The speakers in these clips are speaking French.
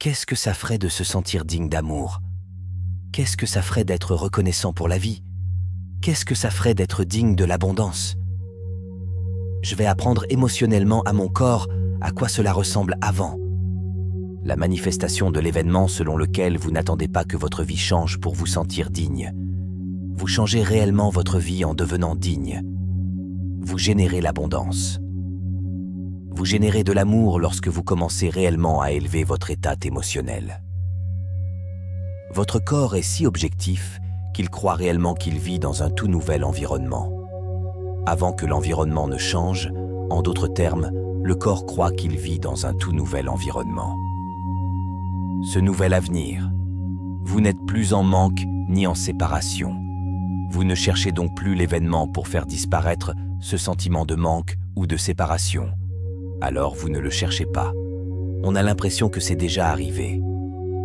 Qu'est-ce que ça ferait de se sentir digne d'amour? Qu'est-ce que ça ferait d'être reconnaissant pour la vie? Qu'est-ce que ça ferait d'être digne de l'abondance? Je vais apprendre émotionnellement à mon corps à quoi cela ressemble avant. La manifestation de l'événement selon lequel vous n'attendez pas que votre vie change pour vous sentir digne. Vous changez réellement votre vie en devenant digne. Vous générez l'abondance. Vous générez de l'amour lorsque vous commencez réellement à élever votre état émotionnel. Votre corps est si objectif qu'il croit réellement qu'il vit dans un tout nouvel environnement. Avant que l'environnement ne change, en d'autres termes, le corps croit qu'il vit dans un tout nouvel environnement. Ce nouvel avenir, vous n'êtes plus en manque ni en séparation. Vous ne cherchez donc plus l'événement pour faire disparaître ce sentiment de manque ou de séparation. Alors vous ne le cherchez pas. On a l'impression que c'est déjà arrivé.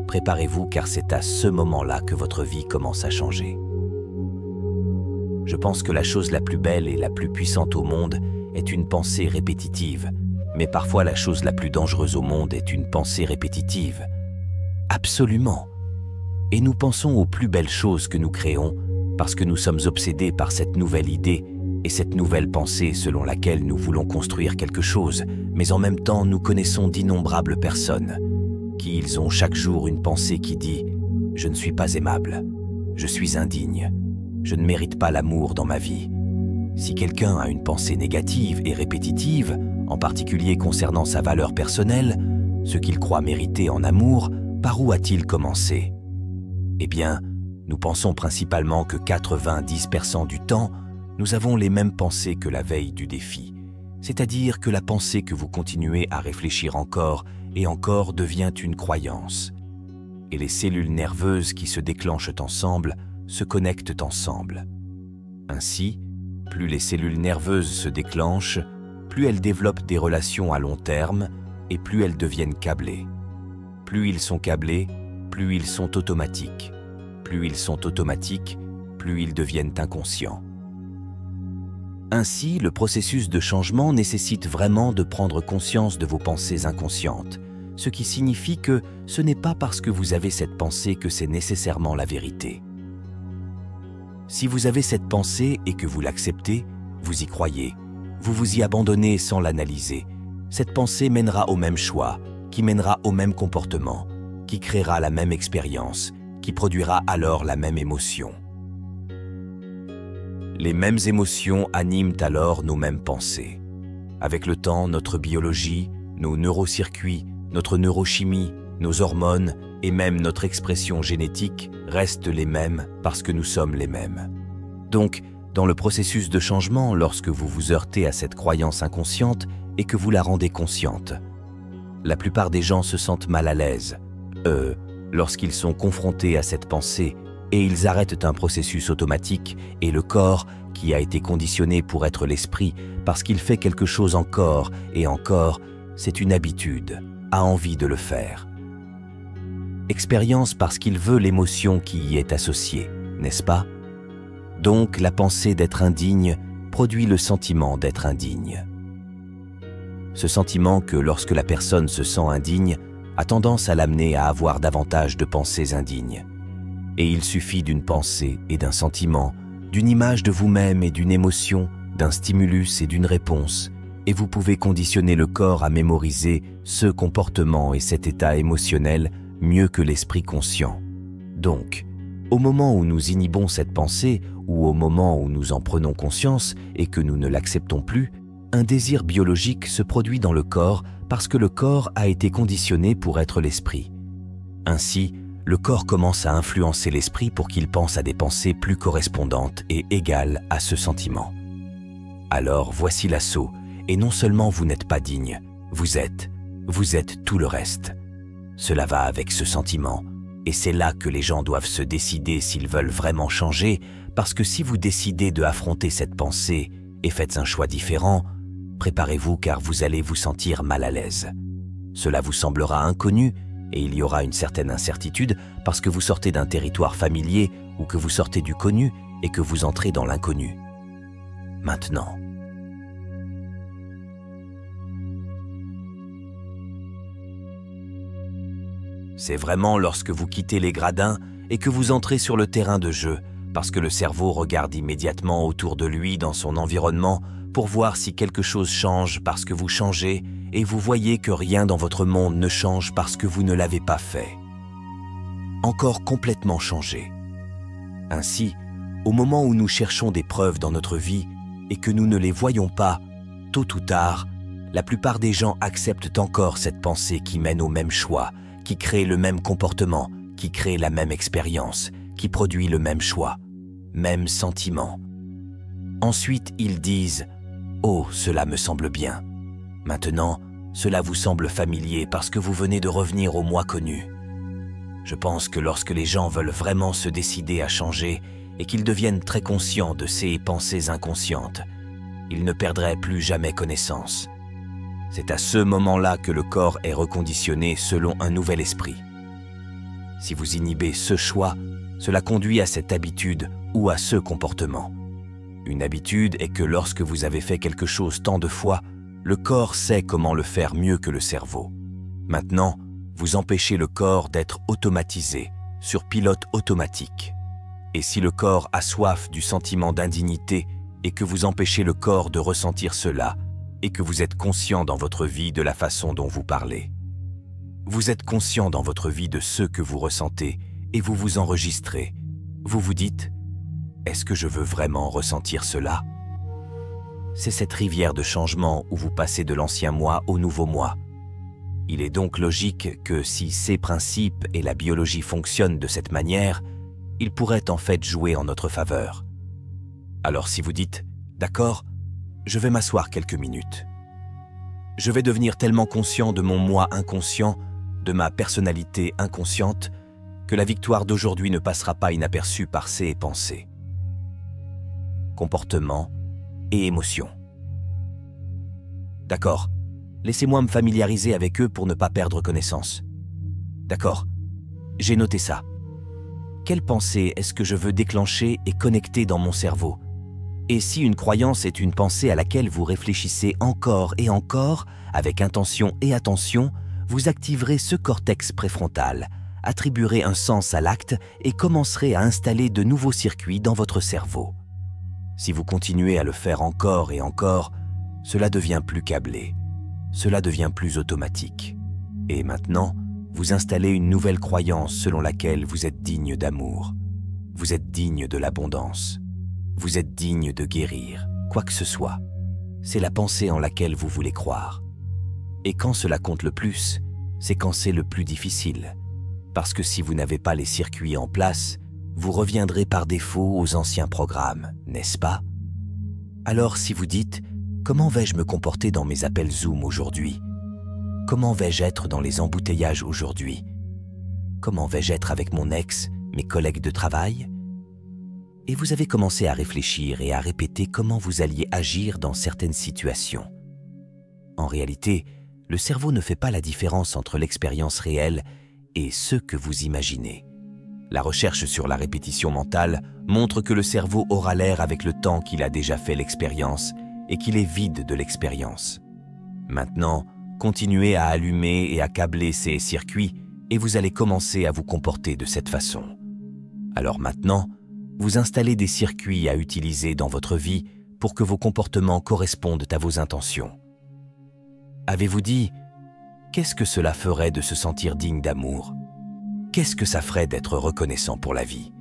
Préparez-vous car c'est à ce moment-là que votre vie commence à changer. Je pense que la chose la plus belle et la plus puissante au monde est une pensée répétitive, mais parfois la chose la plus dangereuse au monde est une pensée répétitive. Absolument. Et nous pensons aux plus belles choses que nous créons parce que nous sommes obsédés par cette nouvelle idée et cette nouvelle pensée selon laquelle nous voulons construire quelque chose, mais en même temps nous connaissons d'innombrables personnes qui ils ont chaque jour une pensée qui dit « Je ne suis pas aimable, je suis indigne, je ne mérite pas l'amour dans ma vie ». Si quelqu'un a une pensée négative et répétitive, en particulier concernant sa valeur personnelle, ce qu'il croit mériter en amour, par où a-t-il commencé? Eh bien, nous pensons principalement que 90% du temps, nous avons les mêmes pensées que la veille du défi. C'est-à-dire que la pensée que vous continuez à réfléchir encore et encore devient une croyance. Et les cellules nerveuses qui se déclenchent ensemble se connectent ensemble. Ainsi, plus les cellules nerveuses se déclenchent, plus elles développent des relations à long terme et plus elles deviennent câblées. Plus ils sont câblés, plus ils sont automatiques. Plus ils sont automatiques, plus ils deviennent inconscients. Ainsi, le processus de changement nécessite vraiment de prendre conscience de vos pensées inconscientes, ce qui signifie que ce n'est pas parce que vous avez cette pensée que c'est nécessairement la vérité. Si vous avez cette pensée et que vous l'acceptez, vous y croyez, vous vous y abandonnez sans l'analyser. Cette pensée mènera au même choix, qui mènera au même comportement, qui créera la même expérience, qui produira alors la même émotion. Les mêmes émotions animent alors nos mêmes pensées. Avec le temps, notre biologie, nos neurocircuits, notre neurochimie, nos hormones et même notre expression génétique restent les mêmes parce que nous sommes les mêmes. Donc, dans le processus de changement, lorsque vous vous heurtez à cette croyance inconsciente et que vous la rendez consciente, la plupart des gens se sentent mal à l'aise, lorsqu'ils sont confrontés à cette pensée et ils arrêtent un processus automatique et le corps, qui a été conditionné pour être l'esprit parce qu'il fait quelque chose encore et encore, c'est une habitude, a envie de le faire. Expérience parce qu'il veut l'émotion qui y est associée, n'est-ce pas? Donc la pensée d'être indigne produit le sentiment d'être indigne. Ce sentiment que lorsque la personne se sent indigne a tendance à l'amener à avoir davantage de pensées indignes. Et il suffit d'une pensée et d'un sentiment, d'une image de vous-même et d'une émotion, d'un stimulus et d'une réponse, et vous pouvez conditionner le corps à mémoriser ce comportement et cet état émotionnel mieux que l'esprit conscient. Donc, au moment où nous inhibons cette pensée ou au moment où nous en prenons conscience et que nous ne l'acceptons plus, un désir biologique se produit dans le corps parce que le corps a été conditionné pour être l'esprit. Ainsi, le corps commence à influencer l'esprit pour qu'il pense à des pensées plus correspondantes et égales à ce sentiment. Alors voici l'assaut, et non seulement vous n'êtes pas digne, vous êtes tout le reste. Cela va avec ce sentiment, et c'est là que les gens doivent se décider s'ils veulent vraiment changer, parce que si vous décidez de affronter cette pensée et faites un choix différent, préparez-vous car vous allez vous sentir mal à l'aise. Cela vous semblera inconnu, et il y aura une certaine incertitude parce que vous sortez d'un territoire familier ou que vous sortez du connu et que vous entrez dans l'inconnu. Maintenant, C'est vraiment lorsque vous quittez les gradins et que vous entrez sur le terrain de jeu, parce que le cerveau regarde immédiatement autour de lui dans son environnement pour voir si quelque chose change parce que vous changez et vous voyez que rien dans votre monde ne change parce que vous ne l'avez pas fait. Encore complètement changé. Ainsi, au moment où nous cherchons des preuves dans notre vie et que nous ne les voyons pas, tôt ou tard, la plupart des gens acceptent encore cette pensée qui mène au même choix, qui crée le même comportement, qui crée la même expérience, qui produit le même choix, même sentiment. Ensuite, ils disent « Oh, cela me semble bien ». Maintenant, cela vous semble familier parce que vous venez de revenir au moi connu. Je pense que lorsque les gens veulent vraiment se décider à changer et qu'ils deviennent très conscients de ces pensées inconscientes, ils ne perdraient plus jamais connaissance. C'est à ce moment-là que le corps est reconditionné selon un nouvel esprit. Si vous inhibez ce choix, cela conduit à cette habitude ou à ce comportement. Une habitude est que lorsque vous avez fait quelque chose tant de fois, le corps sait comment le faire mieux que le cerveau. Maintenant, vous empêchez le corps d'être automatisé, sur pilote automatique. Et si le corps a soif du sentiment d'indignité et que vous empêchez le corps de ressentir cela, et que vous êtes conscient dans votre vie de la façon dont vous parlez. Vous êtes conscient dans votre vie de ce que vous ressentez et vous vous enregistrez. Vous vous dites « Est-ce que je veux vraiment ressentir cela ?» C'est cette rivière de changement où vous passez de l'ancien moi au nouveau moi. Il est donc logique que si ces principes et la biologie fonctionnent de cette manière, ils pourraient en fait jouer en notre faveur. Alors si vous dites « D'accord, je vais m'asseoir quelques minutes. Je vais devenir tellement conscient de mon moi inconscient, de ma personnalité inconsciente, que la victoire d'aujourd'hui ne passera pas inaperçue par ces pensées. Comportement et émotions. D'accord, laissez-moi me familiariser avec eux pour ne pas perdre connaissance. D'accord, j'ai noté ça. Quelle pensée est-ce que je veux déclencher et connecter dans mon cerveau ? Et si une croyance est une pensée à laquelle vous réfléchissez encore et encore, avec intention et attention, vous activerez ce cortex préfrontal, attribuerez un sens à l'acte et commencerez à installer de nouveaux circuits dans votre cerveau. Si vous continuez à le faire encore et encore, cela devient plus câblé, cela devient plus automatique. Et maintenant, vous installez une nouvelle croyance selon laquelle vous êtes digne d'amour, vous êtes digne de l'abondance. Vous êtes digne de guérir, quoi que ce soit. C'est la pensée en laquelle vous voulez croire. Et quand cela compte le plus, c'est quand c'est le plus difficile. Parce que si vous n'avez pas les circuits en place, vous reviendrez par défaut aux anciens programmes, n'est-ce pas? Alors si vous dites « Comment vais-je me comporter dans mes appels Zoom aujourd'hui? Comment vais-je être dans les embouteillages aujourd'hui? Comment vais-je être avec mon ex, mes collègues de travail ?» Et vous avez commencé à réfléchir et à répéter comment vous alliez agir dans certaines situations. En réalité, le cerveau ne fait pas la différence entre l'expérience réelle et ce que vous imaginez. La recherche sur la répétition mentale montre que le cerveau aura l'air avec le temps qu'il a déjà fait l'expérience et qu'il est vide de l'expérience. Maintenant, continuez à allumer et à câbler ces circuits et vous allez commencer à vous comporter de cette façon. Alors maintenant, vous installez des circuits à utiliser dans votre vie pour que vos comportements correspondent à vos intentions. Avez-vous dit « Qu'est-ce que cela ferait de se sentir digne d'amour ? Qu'est-ce que ça ferait d'être reconnaissant pour la vie ?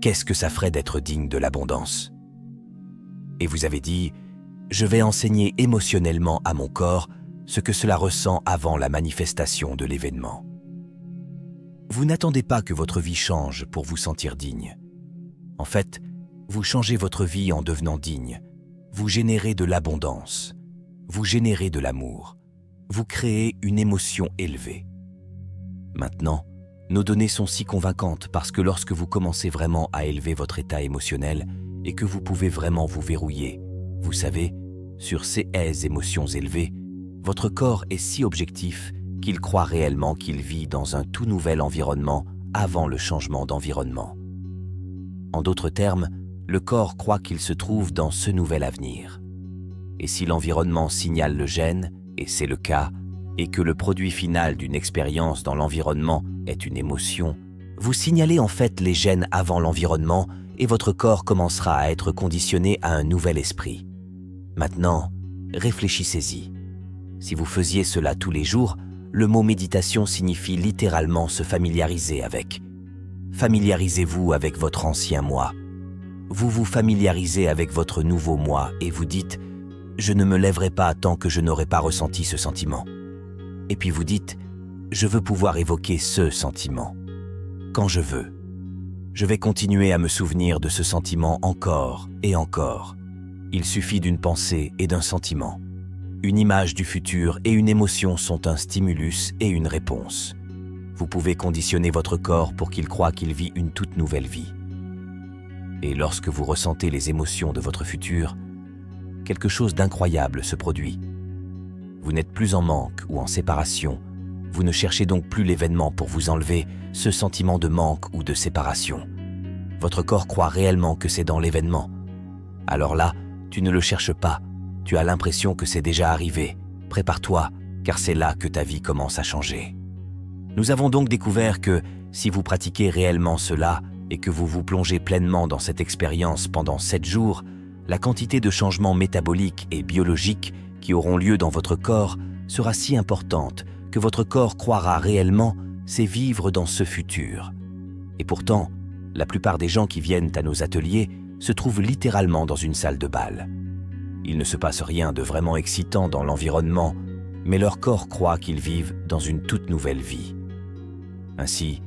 Qu'est-ce que ça ferait d'être digne de l'abondance ?» Et vous avez dit « Je vais enseigner émotionnellement à mon corps ce que cela ressent avant la manifestation de l'événement. » Vous n'attendez pas que votre vie change pour vous sentir digne. En fait, vous changez votre vie en devenant digne. Vous générez de l'abondance. Vous générez de l'amour. Vous créez une émotion élevée. Maintenant, nos données sont si convaincantes parce que lorsque vous commencez vraiment à élever votre état émotionnel et que vous pouvez vraiment vous verrouiller, vous savez, sur ces émotions élevées, votre corps est si objectif qu'il croit réellement qu'il vit dans un tout nouvel environnement avant le changement d'environnement. En d'autres termes, le corps croit qu'il se trouve dans ce nouvel avenir. Et si l'environnement signale le gène, et c'est le cas, et que le produit final d'une expérience dans l'environnement est une émotion, vous signalez en fait les gènes avant l'environnement et votre corps commencera à être conditionné à un nouvel esprit. Maintenant, réfléchissez-y. Si vous faisiez cela tous les jours, le mot méditation signifie littéralement se familiariser avec. Familiarisez-vous avec votre ancien moi. Vous vous familiarisez avec votre nouveau moi et vous dites « Je ne me lèverai pas tant que je n'aurai pas ressenti ce sentiment ». Et puis vous dites « Je veux pouvoir évoquer ce sentiment. Quand je veux. Je vais continuer à me souvenir de ce sentiment encore et encore. Il suffit d'une pensée et d'un sentiment. Une image du futur et une émotion sont un stimulus et une réponse. Vous pouvez conditionner votre corps pour qu'il croie qu'il vit une toute nouvelle vie. Et lorsque vous ressentez les émotions de votre futur, quelque chose d'incroyable se produit. Vous n'êtes plus en manque ou en séparation. Vous ne cherchez donc plus l'événement pour vous enlever ce sentiment de manque ou de séparation. Votre corps croit réellement que c'est dans l'événement. Alors là, tu ne le cherches pas. Tu as l'impression que c'est déjà arrivé. Prépare-toi, car c'est là que ta vie commence à changer. Nous avons donc découvert que, si vous pratiquez réellement cela et que vous vous plongez pleinement dans cette expérience pendant 7 jours, la quantité de changements métaboliques et biologiques qui auront lieu dans votre corps sera si importante que votre corps croira réellement c'est vivre dans ce futur. Et pourtant, la plupart des gens qui viennent à nos ateliers se trouvent littéralement dans une salle de bal. Il ne se passe rien de vraiment excitant dans l'environnement, mais leur corps croit qu'ils vivent dans une toute nouvelle vie. Ainsi,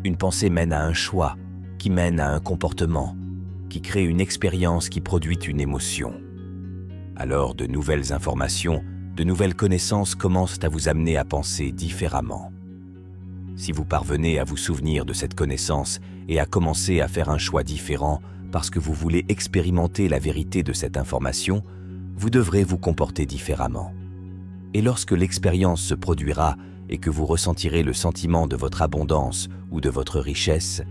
une pensée mène à un choix, qui mène à un comportement, qui crée une expérience qui produit une émotion. Alors de nouvelles informations, de nouvelles connaissances commencent à vous amener à penser différemment. Si vous parvenez à vous souvenir de cette connaissance et à commencer à faire un choix différent parce que vous voulez expérimenter la vérité de cette information, vous devrez vous comporter différemment. Et lorsque l'expérience se produira et que vous ressentirez le sentiment de votre abondance ou de votre richesse,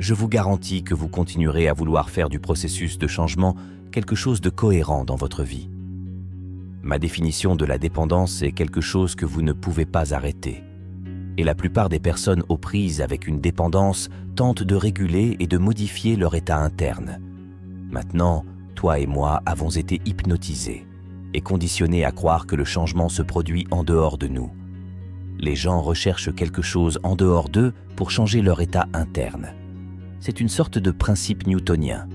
je vous garantis que vous continuerez à vouloir faire du processus de changement quelque chose de cohérent dans votre vie. Ma définition de la dépendance est quelque chose que vous ne pouvez pas arrêter. Et la plupart des personnes aux prises avec une dépendance tentent de réguler et de modifier leur état interne. Maintenant, toi et moi avons été hypnotisés et conditionnés à croire que le changement se produit en dehors de nous. Les gens recherchent quelque chose en dehors d'eux pour changer leur état interne. C'est une sorte de principe newtonien.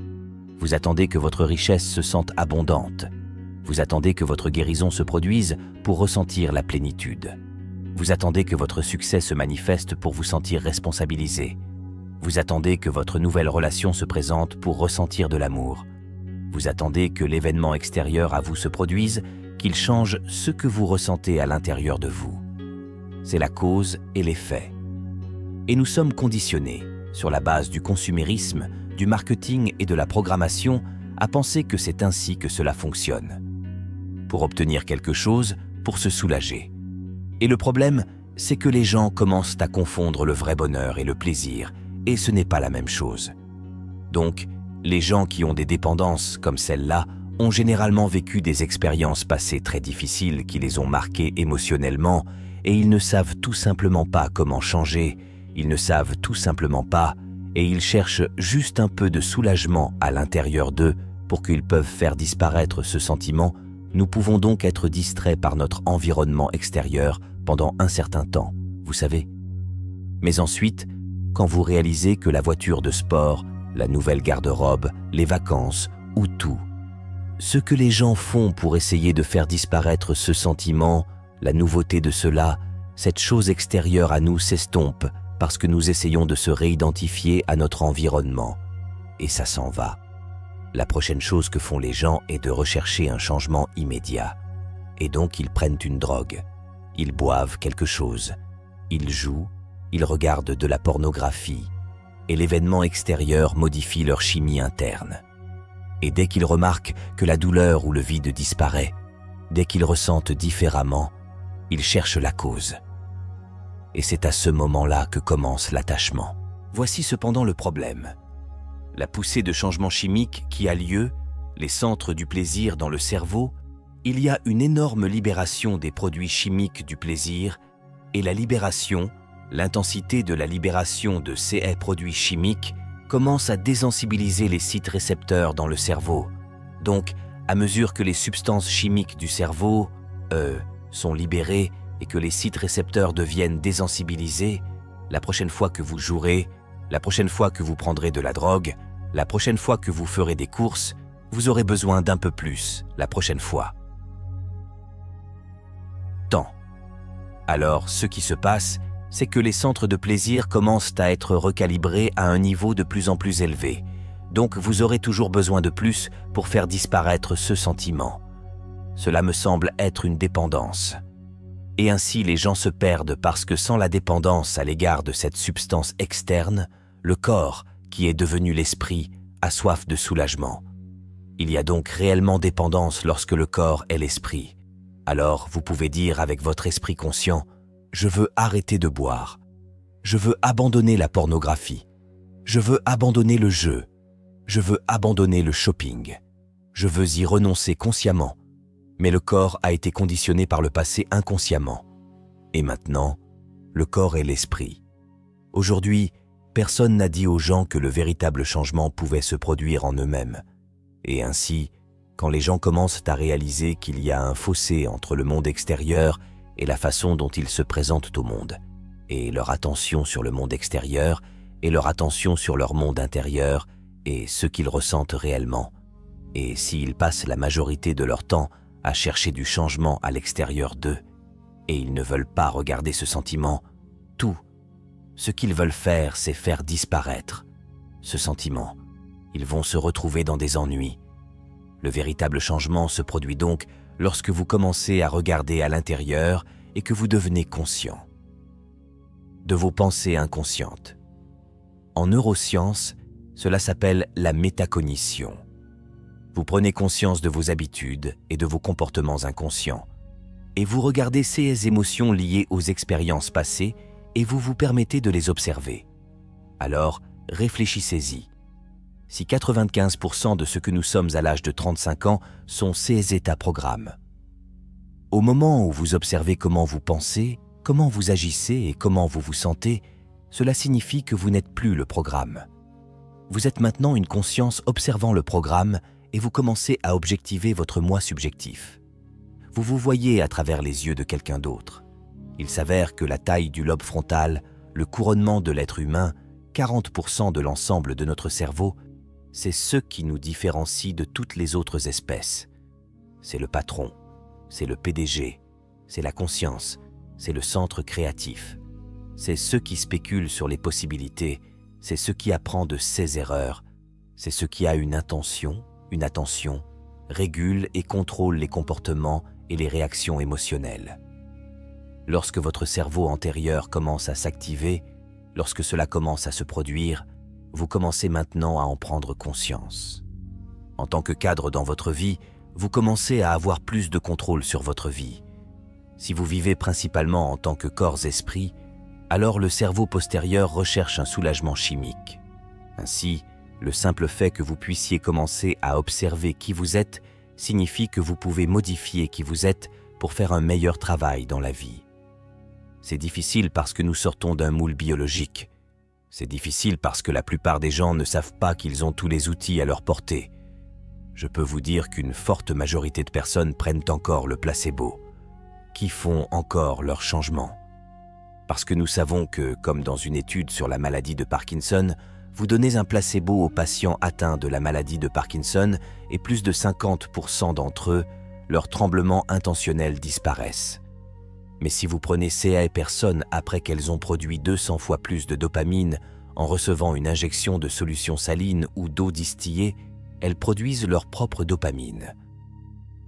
Vous attendez que votre richesse se sente abondante. Vous attendez que votre guérison se produise pour ressentir la plénitude. Vous attendez que votre succès se manifeste pour vous sentir responsabilisé. Vous attendez que votre nouvelle relation se présente pour ressentir de l'amour. Vous attendez que l'événement extérieur à vous se produise, qu'il change ce que vous ressentez à l'intérieur de vous. C'est la cause et l'effet. Et nous sommes conditionnés, sur la base du consumérisme, du marketing et de la programmation, à penser que c'est ainsi que cela fonctionne. Pour obtenir quelque chose, pour se soulager. Et le problème, c'est que les gens commencent à confondre le vrai bonheur et le plaisir, et ce n'est pas la même chose. Donc, les gens qui ont des dépendances comme celle-là ont généralement vécu des expériences passées très difficiles qui les ont marqués émotionnellement, et ils ne savent tout simplement pas comment changer, ils ne savent tout simplement pas, et ils cherchent juste un peu de soulagement à l'intérieur d'eux pour qu'ils peuvent faire disparaître ce sentiment. Nous pouvons donc être distraits par notre environnement extérieur pendant un certain temps, vous savez. Mais ensuite, quand vous réalisez que la voiture de sport, la nouvelle garde-robe, les vacances ou tout, ce que les gens font pour essayer de faire disparaître ce sentiment, la nouveauté de cela, cette chose extérieure à nous s'estompe parce que nous essayons de se réidentifier à notre environnement. Et ça s'en va. La prochaine chose que font les gens est de rechercher un changement immédiat. Et donc ils prennent une drogue. Ils boivent quelque chose. Ils jouent, ils regardent de la pornographie. Et l'événement extérieur modifie leur chimie interne. Et dès qu'ils remarquent que la douleur ou le vide disparaît, dès qu'ils ressentent différemment, ils cherchent la cause. Et c'est à ce moment-là que commence l'attachement. Voici cependant le problème. La poussée de changement chimique qui a lieu, les centres du plaisir dans le cerveau, il y a une énorme libération des produits chimiques du plaisir et la libération, l'intensité de la libération de ces produits chimiques commence à désensibiliser les sites récepteurs dans le cerveau. Donc, à mesure que les substances chimiques du cerveau, sont libérées et que les sites récepteurs deviennent désensibilisés, la prochaine fois que vous jouerez, la prochaine fois que vous prendrez de la drogue, la prochaine fois que vous ferez des courses, vous aurez besoin d'un peu plus la prochaine fois. Temps. Alors, ce qui se passe, c'est que les centres de plaisir commencent à être recalibrés à un niveau de plus en plus élevé. Donc, vous aurez toujours besoin de plus pour faire disparaître ce sentiment. Cela me semble être une dépendance. Et ainsi, les gens se perdent parce que sans la dépendance à l'égard de cette substance externe, le corps, qui est devenu l'esprit, a soif de soulagement. Il y a donc réellement dépendance lorsque le corps est l'esprit. Alors, vous pouvez dire avec votre esprit conscient, « Je veux arrêter de boire. Je veux abandonner la pornographie. Je veux abandonner le jeu. Je veux abandonner le shopping. Je veux y renoncer consciemment. » Mais le corps a été conditionné par le passé inconsciemment. Et maintenant, le corps est l'esprit. Aujourd'hui, personne n'a dit aux gens que le véritable changement pouvait se produire en eux-mêmes. Et ainsi, quand les gens commencent à réaliser qu'il y a un fossé entre le monde extérieur et la façon dont ils se présentent au monde, et leur attention sur le monde extérieur et leur attention sur leur monde intérieur et ce qu'ils ressentent réellement, et s'ils passent la majorité de leur temps à chercher du changement à l'extérieur d'eux, et ils ne veulent pas regarder ce sentiment, tout ce qu'ils veulent faire, c'est faire disparaître ce sentiment. Ils vont se retrouver dans des ennuis. Le véritable changement se produit donc lorsque vous commencez à regarder à l'intérieur et que vous devenez conscient de vos pensées inconscientes. En neurosciences, cela s'appelle la métacognition. Vous prenez conscience de vos habitudes et de vos comportements inconscients, et vous regardez ces émotions liées aux expériences passées et vous vous permettez de les observer. Alors, réfléchissez-y. Si 95% de ce que nous sommes à l'âge de 35 ans sont ces états-programmes, au moment où vous observez comment vous pensez, comment vous agissez et comment vous vous sentez, cela signifie que vous n'êtes plus le programme. Vous êtes maintenant une conscience observant le programme et vous commencez à objectiver votre moi subjectif. Vous vous voyez à travers les yeux de quelqu'un d'autre. Il s'avère que la taille du lobe frontal, le couronnement de l'être humain, 40% de l'ensemble de notre cerveau, c'est ce qui nous différencie de toutes les autres espèces. C'est le patron, c'est le PDG, c'est la conscience, c'est le centre créatif. C'est ce qui spécule sur les possibilités, c'est ce qui apprend de ses erreurs, c'est ce qui a une intention, une attention, régule et contrôle les comportements et les réactions émotionnelles. Lorsque votre cerveau antérieur commence à s'activer, lorsque cela commence à se produire, vous commencez maintenant à en prendre conscience. En tant que cadre dans votre vie, vous commencez à avoir plus de contrôle sur votre vie. Si vous vivez principalement en tant que corps-esprit, alors le cerveau postérieur recherche un soulagement chimique. Ainsi, le simple fait que vous puissiez commencer à observer qui vous êtes signifie que vous pouvez modifier qui vous êtes pour faire un meilleur travail dans la vie. C'est difficile parce que nous sortons d'un moule biologique. C'est difficile parce que la plupart des gens ne savent pas qu'ils ont tous les outils à leur portée. Je peux vous dire qu'une forte majorité de personnes prennent encore le placebo, qui font encore leur changement. Parce que nous savons que, comme dans une étude sur la maladie de Parkinson, vous donnez un placebo aux patients atteints de la maladie de Parkinson et plus de 50% d'entre eux, leurs tremblements intentionnels disparaissent. Mais si vous prenez ces personnes après qu'elles ont produit 200 fois plus de dopamine en recevant une injection de solution saline ou d'eau distillée, elles produisent leur propre dopamine.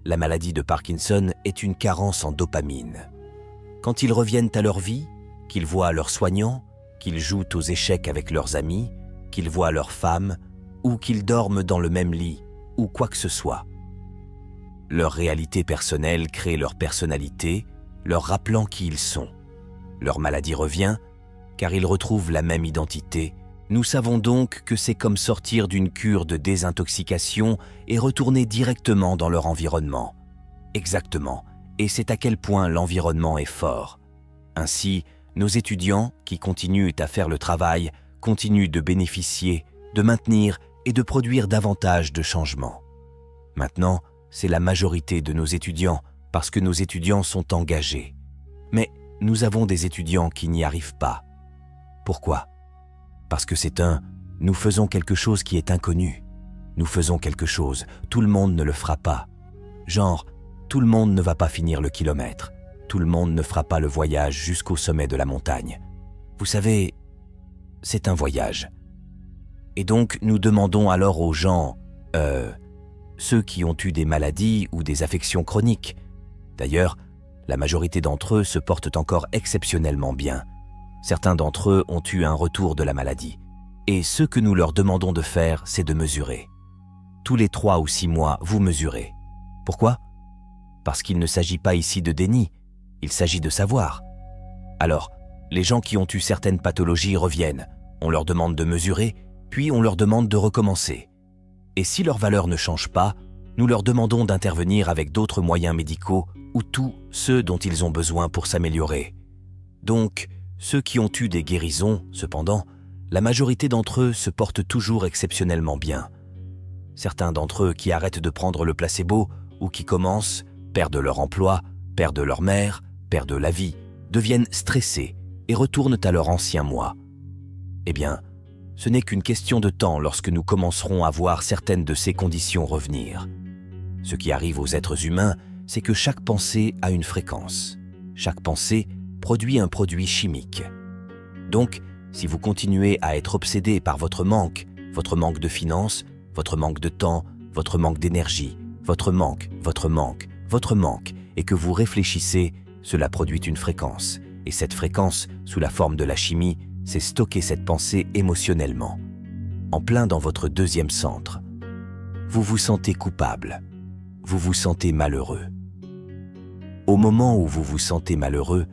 La maladie de Parkinson est une carence en dopamine. Quand ils reviennent à leur vie, qu'ils voient leurs soignants, qu'ils jouent aux échecs avec leurs amis, qu'ils voient leurs femmes, ou qu'ils dorment dans le même lit, ou quoi que ce soit. Leur réalité personnelle crée leur personnalité, leur rappelant qui ils sont. Leur maladie revient, car ils retrouvent la même identité. Nous savons donc que c'est comme sortir d'une cure de désintoxication et retourner directement dans leur environnement. Exactement, et c'est à quel point l'environnement est fort. Ainsi, nos étudiants, qui continuent à faire le travail, continuent de bénéficier, de maintenir et de produire davantage de changements. Maintenant, c'est la majorité de nos étudiants, parce que nos étudiants sont engagés. Mais nous avons des étudiants qui n'y arrivent pas. Pourquoi? Parce que nous faisons quelque chose qui est inconnu. Nous faisons quelque chose, tout le monde ne le fera pas. Genre, tout le monde ne va pas finir le kilomètre. Tout le monde ne fera pas le voyage jusqu'au sommet de la montagne. Vous savez, c'est un voyage. Et donc, nous demandons alors aux gens, ceux qui ont eu des maladies ou des affections chroniques. D'ailleurs, la majorité d'entre eux se portent encore exceptionnellement bien. Certains d'entre eux ont eu un retour de la maladie. Et ce que nous leur demandons de faire, c'est de mesurer. Tous les 3 ou 6 mois, vous mesurez. Pourquoi? Parce qu'il ne s'agit pas ici de déni, il s'agit de savoir. Alors, les gens qui ont eu certaines pathologies reviennent, on leur demande de mesurer, puis on leur demande de recommencer. Et si leur valeur ne change pas, nous leur demandons d'intervenir avec d'autres moyens médicaux ou tous ceux dont ils ont besoin pour s'améliorer. Donc, ceux qui ont eu des guérisons, cependant, la majorité d'entre eux se portent toujours exceptionnellement bien. Certains d'entre eux qui arrêtent de prendre le placebo ou qui commencent, perdent leur emploi, perdent leur mère, perdent la vie, deviennent stressés et retournent à leur ancien moi. Eh bien, ce n'est qu'une question de temps lorsque nous commencerons à voir certaines de ces conditions revenir. Ce qui arrive aux êtres humains, c'est que chaque pensée a une fréquence. Chaque pensée produit un produit chimique. Donc, si vous continuez à être obsédé par votre manque de finances, votre manque de temps, votre manque d'énergie, votre manque, et que vous réfléchissez, cela produit une fréquence. Et cette fréquence, sous la forme de la chimie, c'est stocker cette pensée émotionnellement. En plein dans votre deuxième centre. Vous vous sentez coupable. Vous vous sentez malheureux. Au moment où vous vous sentez malheureux,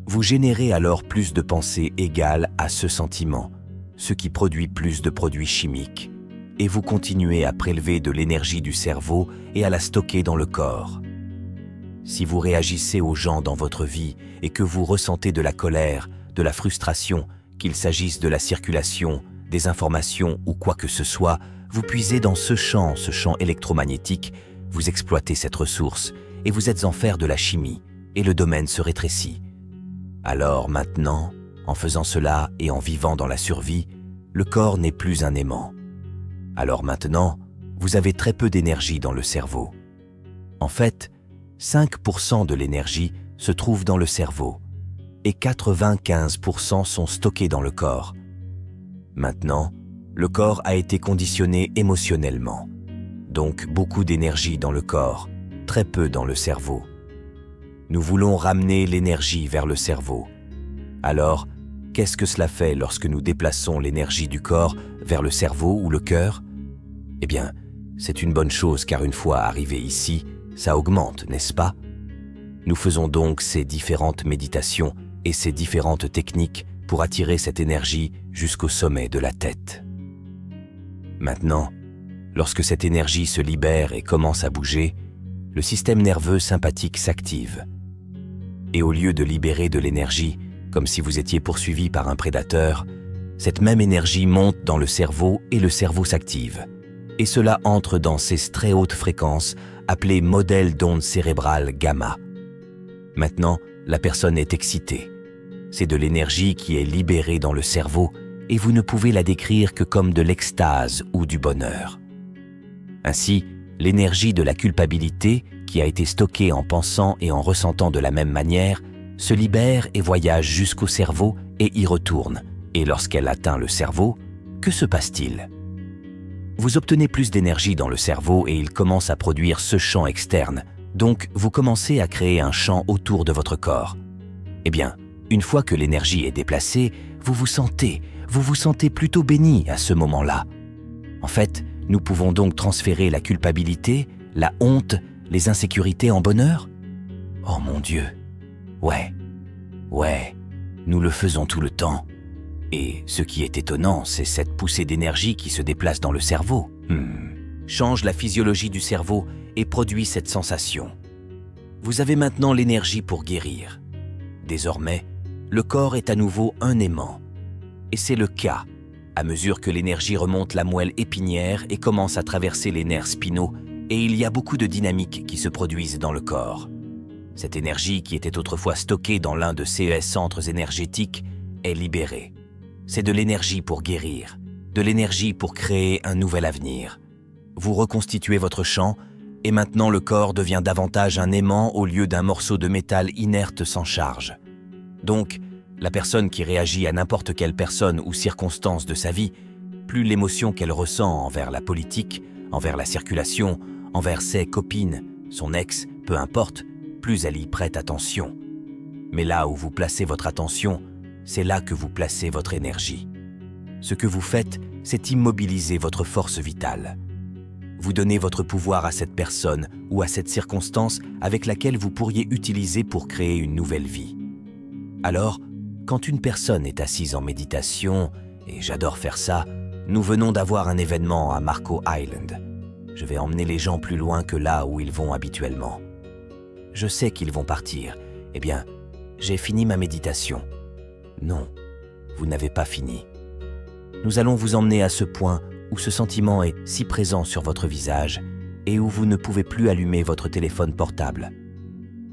vous générez alors plus de pensées égales à ce sentiment, ce qui produit plus de produits chimiques, et vous continuez à prélever de l'énergie du cerveau et à la stocker dans le corps. Si vous réagissez aux gens dans votre vie et que vous ressentez de la colère, de la frustration, qu'il s'agisse de la circulation, des informations ou quoi que ce soit, vous puisez dans ce champ électromagnétique, vous exploitez cette ressource et vous êtes en faire de la chimie et le domaine se rétrécit. Alors maintenant, en faisant cela et en vivant dans la survie, le corps n'est plus un aimant. Alors maintenant, vous avez très peu d'énergie dans le cerveau. En fait, 5% de l'énergie se trouve dans le cerveau et 95% sont stockés dans le corps. Maintenant, le corps a été conditionné émotionnellement. Donc beaucoup d'énergie dans le corps, très peu dans le cerveau. Nous voulons ramener l'énergie vers le cerveau. Alors, qu'est-ce que cela fait lorsque nous déplaçons l'énergie du corps vers le cerveau ou le cœur? Eh bien, c'est une bonne chose car une fois arrivé ici, ça augmente, n'est-ce pas? Nous faisons donc ces différentes méditations et ces différentes techniques pour attirer cette énergie jusqu'au sommet de la tête. Maintenant, lorsque cette énergie se libère et commence à bouger, le système nerveux sympathique s'active. Et au lieu de libérer de l'énergie, comme si vous étiez poursuivi par un prédateur, cette même énergie monte dans le cerveau et le cerveau s'active. Et cela entre dans ces très hautes fréquences appelées modèles d'ondes cérébrales gamma. Maintenant, la personne est excitée. C'est de l'énergie qui est libérée dans le cerveau et vous ne pouvez la décrire que comme de l'extase ou du bonheur. Ainsi, l'énergie de la culpabilité, qui a été stockée en pensant et en ressentant de la même manière, se libère et voyage jusqu'au cerveau et y retourne. Et lorsqu'elle atteint le cerveau, que se passe-t-il? Vous obtenez plus d'énergie dans le cerveau et il commence à produire ce champ externe. Donc, vous commencez à créer un champ autour de votre corps. Eh bien, une fois que l'énergie est déplacée, vous vous sentez plutôt béni à ce moment-là. En fait, nous pouvons donc transférer la culpabilité, la honte, les insécurités en bonheur? Oh mon Dieu! Ouais, nous le faisons tout le temps. Et ce qui est étonnant, c'est cette poussée d'énergie qui se déplace dans le cerveau. Change la physiologie du cerveau et produit cette sensation. Vous avez maintenant l'énergie pour guérir. Désormais, le corps est à nouveau un aimant. Et c'est le cas, à mesure que l'énergie remonte la moelle épinière et commence à traverser les nerfs spinaux, et il y a beaucoup de dynamiques qui se produisent dans le corps. Cette énergie qui était autrefois stockée dans l'un de ces centres énergétiques est libérée. C'est de l'énergie pour guérir, de l'énergie pour créer un nouvel avenir. Vous reconstituez votre champ et maintenant le corps devient davantage un aimant au lieu d'un morceau de métal inerte sans charge. Donc, la personne qui réagit à n'importe quelle personne ou circonstance de sa vie, plus l'émotion qu'elle ressent envers la politique, envers la circulation, envers ses copines, son ex, peu importe, plus elle y prête attention. Mais là où vous placez votre attention, c'est là que vous placez votre énergie. Ce que vous faites, c'est immobiliser votre force vitale. Vous donnez votre pouvoir à cette personne ou à cette circonstance avec laquelle vous pourriez utiliser pour créer une nouvelle vie. Alors, quand une personne est assise en méditation, et j'adore faire ça, nous venons d'avoir un événement à Marco Island. Je vais emmener les gens plus loin que là où ils vont habituellement. Je sais qu'ils vont partir. Eh bien, j'ai fini ma méditation. Non, vous n'avez pas fini. Nous allons vous emmener à ce point où ce sentiment est si présent sur votre visage et où vous ne pouvez plus allumer votre téléphone portable.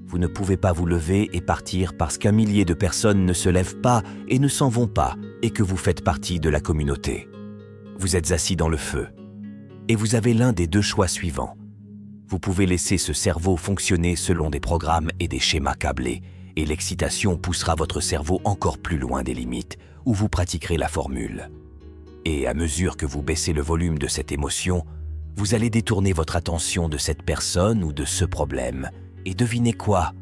Vous ne pouvez pas vous lever et partir parce qu'un millier de personnes ne se lèvent pas et ne s'en vont pas et que vous faites partie de la communauté. Vous êtes assis dans le feu et vous avez l'un des deux choix suivants. Vous pouvez laisser ce cerveau fonctionner selon des programmes et des schémas câblés et l'excitation poussera votre cerveau encore plus loin des limites où vous pratiquerez la formule. Et à mesure que vous baissez le volume de cette émotion, vous allez détourner votre attention de cette personne ou de ce problème. Et devinez quoi?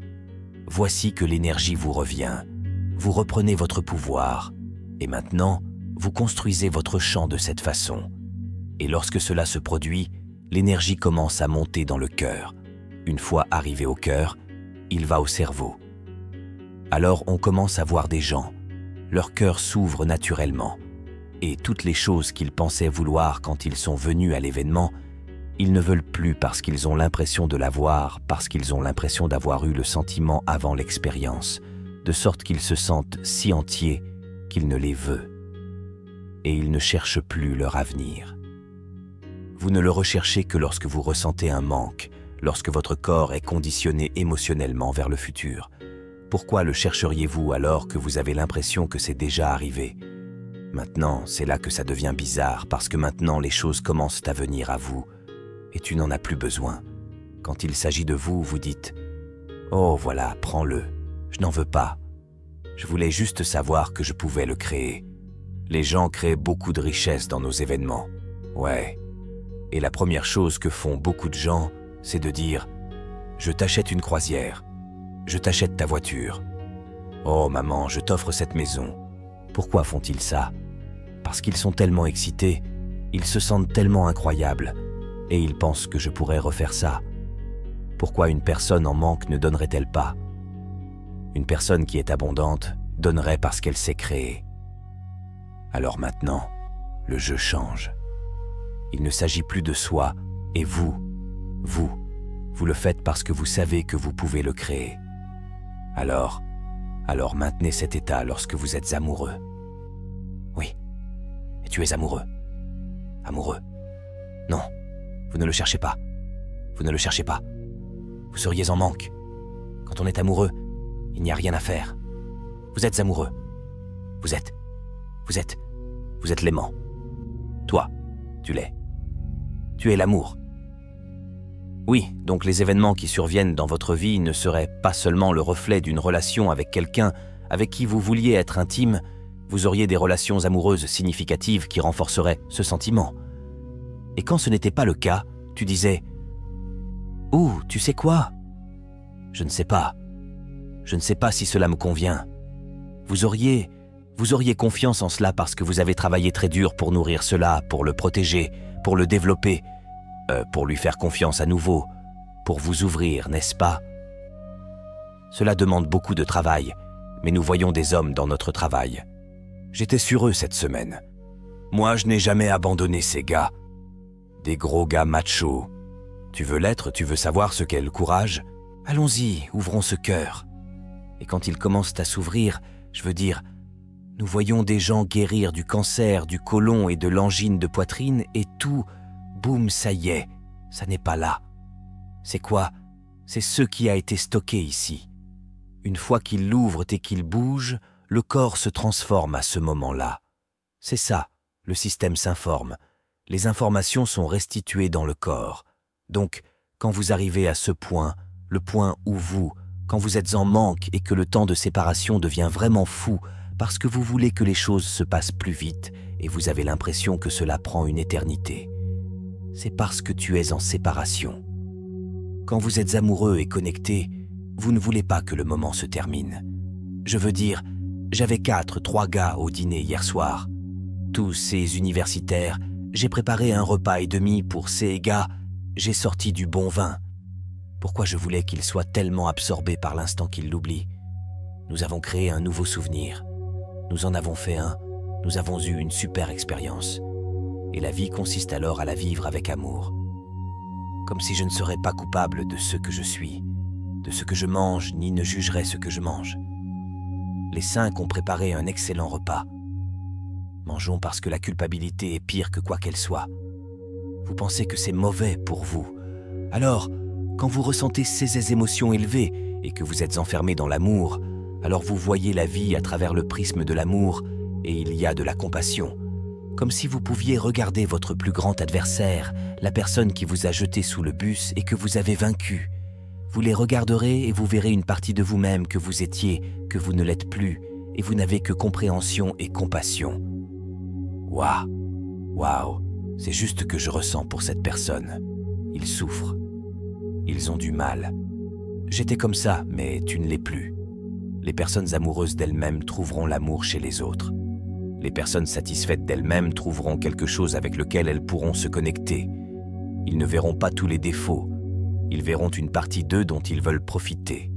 Voici que l'énergie vous revient. Vous reprenez votre pouvoir. Et maintenant, vous construisez votre champ de cette façon. Et lorsque cela se produit, l'énergie commence à monter dans le cœur. Une fois arrivé au cœur, il va au cerveau. Alors on commence à voir des gens. Leur cœur s'ouvre naturellement. Et toutes les choses qu'ils pensaient vouloir quand ils sont venus à l'événement, ils ne veulent plus parce qu'ils ont l'impression de l'avoir, parce qu'ils ont l'impression d'avoir eu le sentiment avant l'expérience, de sorte qu'ils se sentent si entiers qu'ils ne les veulent. Et ils ne cherchent plus leur avenir. Vous ne le recherchez que lorsque vous ressentez un manque, lorsque votre corps est conditionné émotionnellement vers le futur. Pourquoi le chercheriez-vous alors que vous avez l'impression que c'est déjà arrivé ? Maintenant, c'est là que ça devient bizarre, parce que maintenant les choses commencent à venir à vous, et tu n'en as plus besoin. Quand il s'agit de vous, vous dites « Oh voilà, prends-le, je n'en veux pas. Je voulais juste savoir que je pouvais le créer. » Les gens créent beaucoup de richesses dans nos événements. Ouais. Et la première chose que font beaucoup de gens, c'est de dire « Je t'achète une croisière. Je t'achète ta voiture. Oh maman, je t'offre cette maison. » Pourquoi font-ils ça ? Parce qu'ils sont tellement excités, ils se sentent tellement incroyables, et ils pensent que je pourrais refaire ça. Pourquoi une personne en manque ne donnerait-elle pas ? Une personne qui est abondante donnerait parce qu'elle sait créer. Alors maintenant, le jeu change. Il ne s'agit plus de soi, et vous le faites parce que vous savez que vous pouvez le créer. Alors maintenez cet état lorsque vous êtes amoureux. Oui, et tu es amoureux. Amoureux. Non, vous ne le cherchez pas. Vous ne le cherchez pas. Vous seriez en manque. Quand on est amoureux, il n'y a rien à faire. Vous êtes amoureux. Vous êtes l'aimant. Toi, tu l'es. Tu es l'amour. Oui, donc les événements qui surviennent dans votre vie ne seraient pas seulement le reflet d'une relation avec quelqu'un avec qui vous vouliez être intime, vous auriez des relations amoureuses significatives qui renforceraient ce sentiment. Et quand ce n'était pas le cas, tu disais « Ouh, tu sais quoi ? Je ne sais pas. Je ne sais pas si cela me convient. » Vous auriez confiance en cela parce que vous avez travaillé très dur pour nourrir cela, pour le protéger, pour le développer, pour lui faire confiance à nouveau, pour vous ouvrir, n'est-ce pas? Cela demande beaucoup de travail, mais nous voyons des hommes dans notre travail. J'étais sur eux cette semaine. Moi, je n'ai jamais abandonné ces gars. Des gros gars machos. Tu veux l'être, tu veux savoir ce qu'est le courage? Allons-y, ouvrons ce cœur. Et quand ils commencent à s'ouvrir, je veux dire, nous voyons des gens guérir du cancer, du côlon et de l'angine de poitrine et tout, boum, ça y est, ça n'est pas là. C'est quoi? C'est ce qui a été stocké ici. Une fois qu'ils l'ouvrent et qu'ils bougent, le corps se transforme à ce moment-là. C'est ça, le système s'informe. Les informations sont restituées dans le corps. Donc, quand vous arrivez à ce point, le point où vous, quand vous êtes en manque et que le temps de séparation devient vraiment fou parce que vous voulez que les choses se passent plus vite et vous avez l'impression que cela prend une éternité, c'est parce que tu es en séparation. Quand vous êtes amoureux et connecté, vous ne voulez pas que le moment se termine. Je veux dire, j'avais 3 gars au dîner hier soir. Tous ces universitaires, j'ai préparé un repas et demi pour ces gars, j'ai sorti du bon vin. Pourquoi je voulais qu'ils soient tellement absorbés par l'instant qu'ils l'oublient? Nous avons créé un nouveau souvenir. Nous en avons fait un, nous avons eu une super expérience. Et la vie consiste alors à la vivre avec amour. Comme si je ne serais pas coupable de ce que je suis, de ce que je mange, ni ne jugerais ce que je mange. Les 5 ont préparé un excellent repas. Mangeons parce que la culpabilité est pire que quoi qu'elle soit. Vous pensez que c'est mauvais pour vous. Alors, quand vous ressentez ces émotions élevées et que vous êtes enfermé dans l'amour, alors vous voyez la vie à travers le prisme de l'amour et il y a de la compassion. Comme si vous pouviez regarder votre plus grand adversaire, la personne qui vous a jeté sous le bus et que vous avez vaincu. Vous les regarderez et vous verrez une partie de vous-même que vous étiez, que vous ne l'êtes plus, et vous n'avez que compréhension et compassion. Waouh, c'est juste ce que je ressens pour cette personne. Ils souffrent. Ils ont du mal. J'étais comme ça, mais tu ne l'es plus. Les personnes amoureuses d'elles-mêmes trouveront l'amour chez les autres. Les personnes satisfaites d'elles-mêmes trouveront quelque chose avec lequel elles pourront se connecter. Ils ne verront pas tous les défauts. Ils verront une partie d'eux dont ils veulent profiter.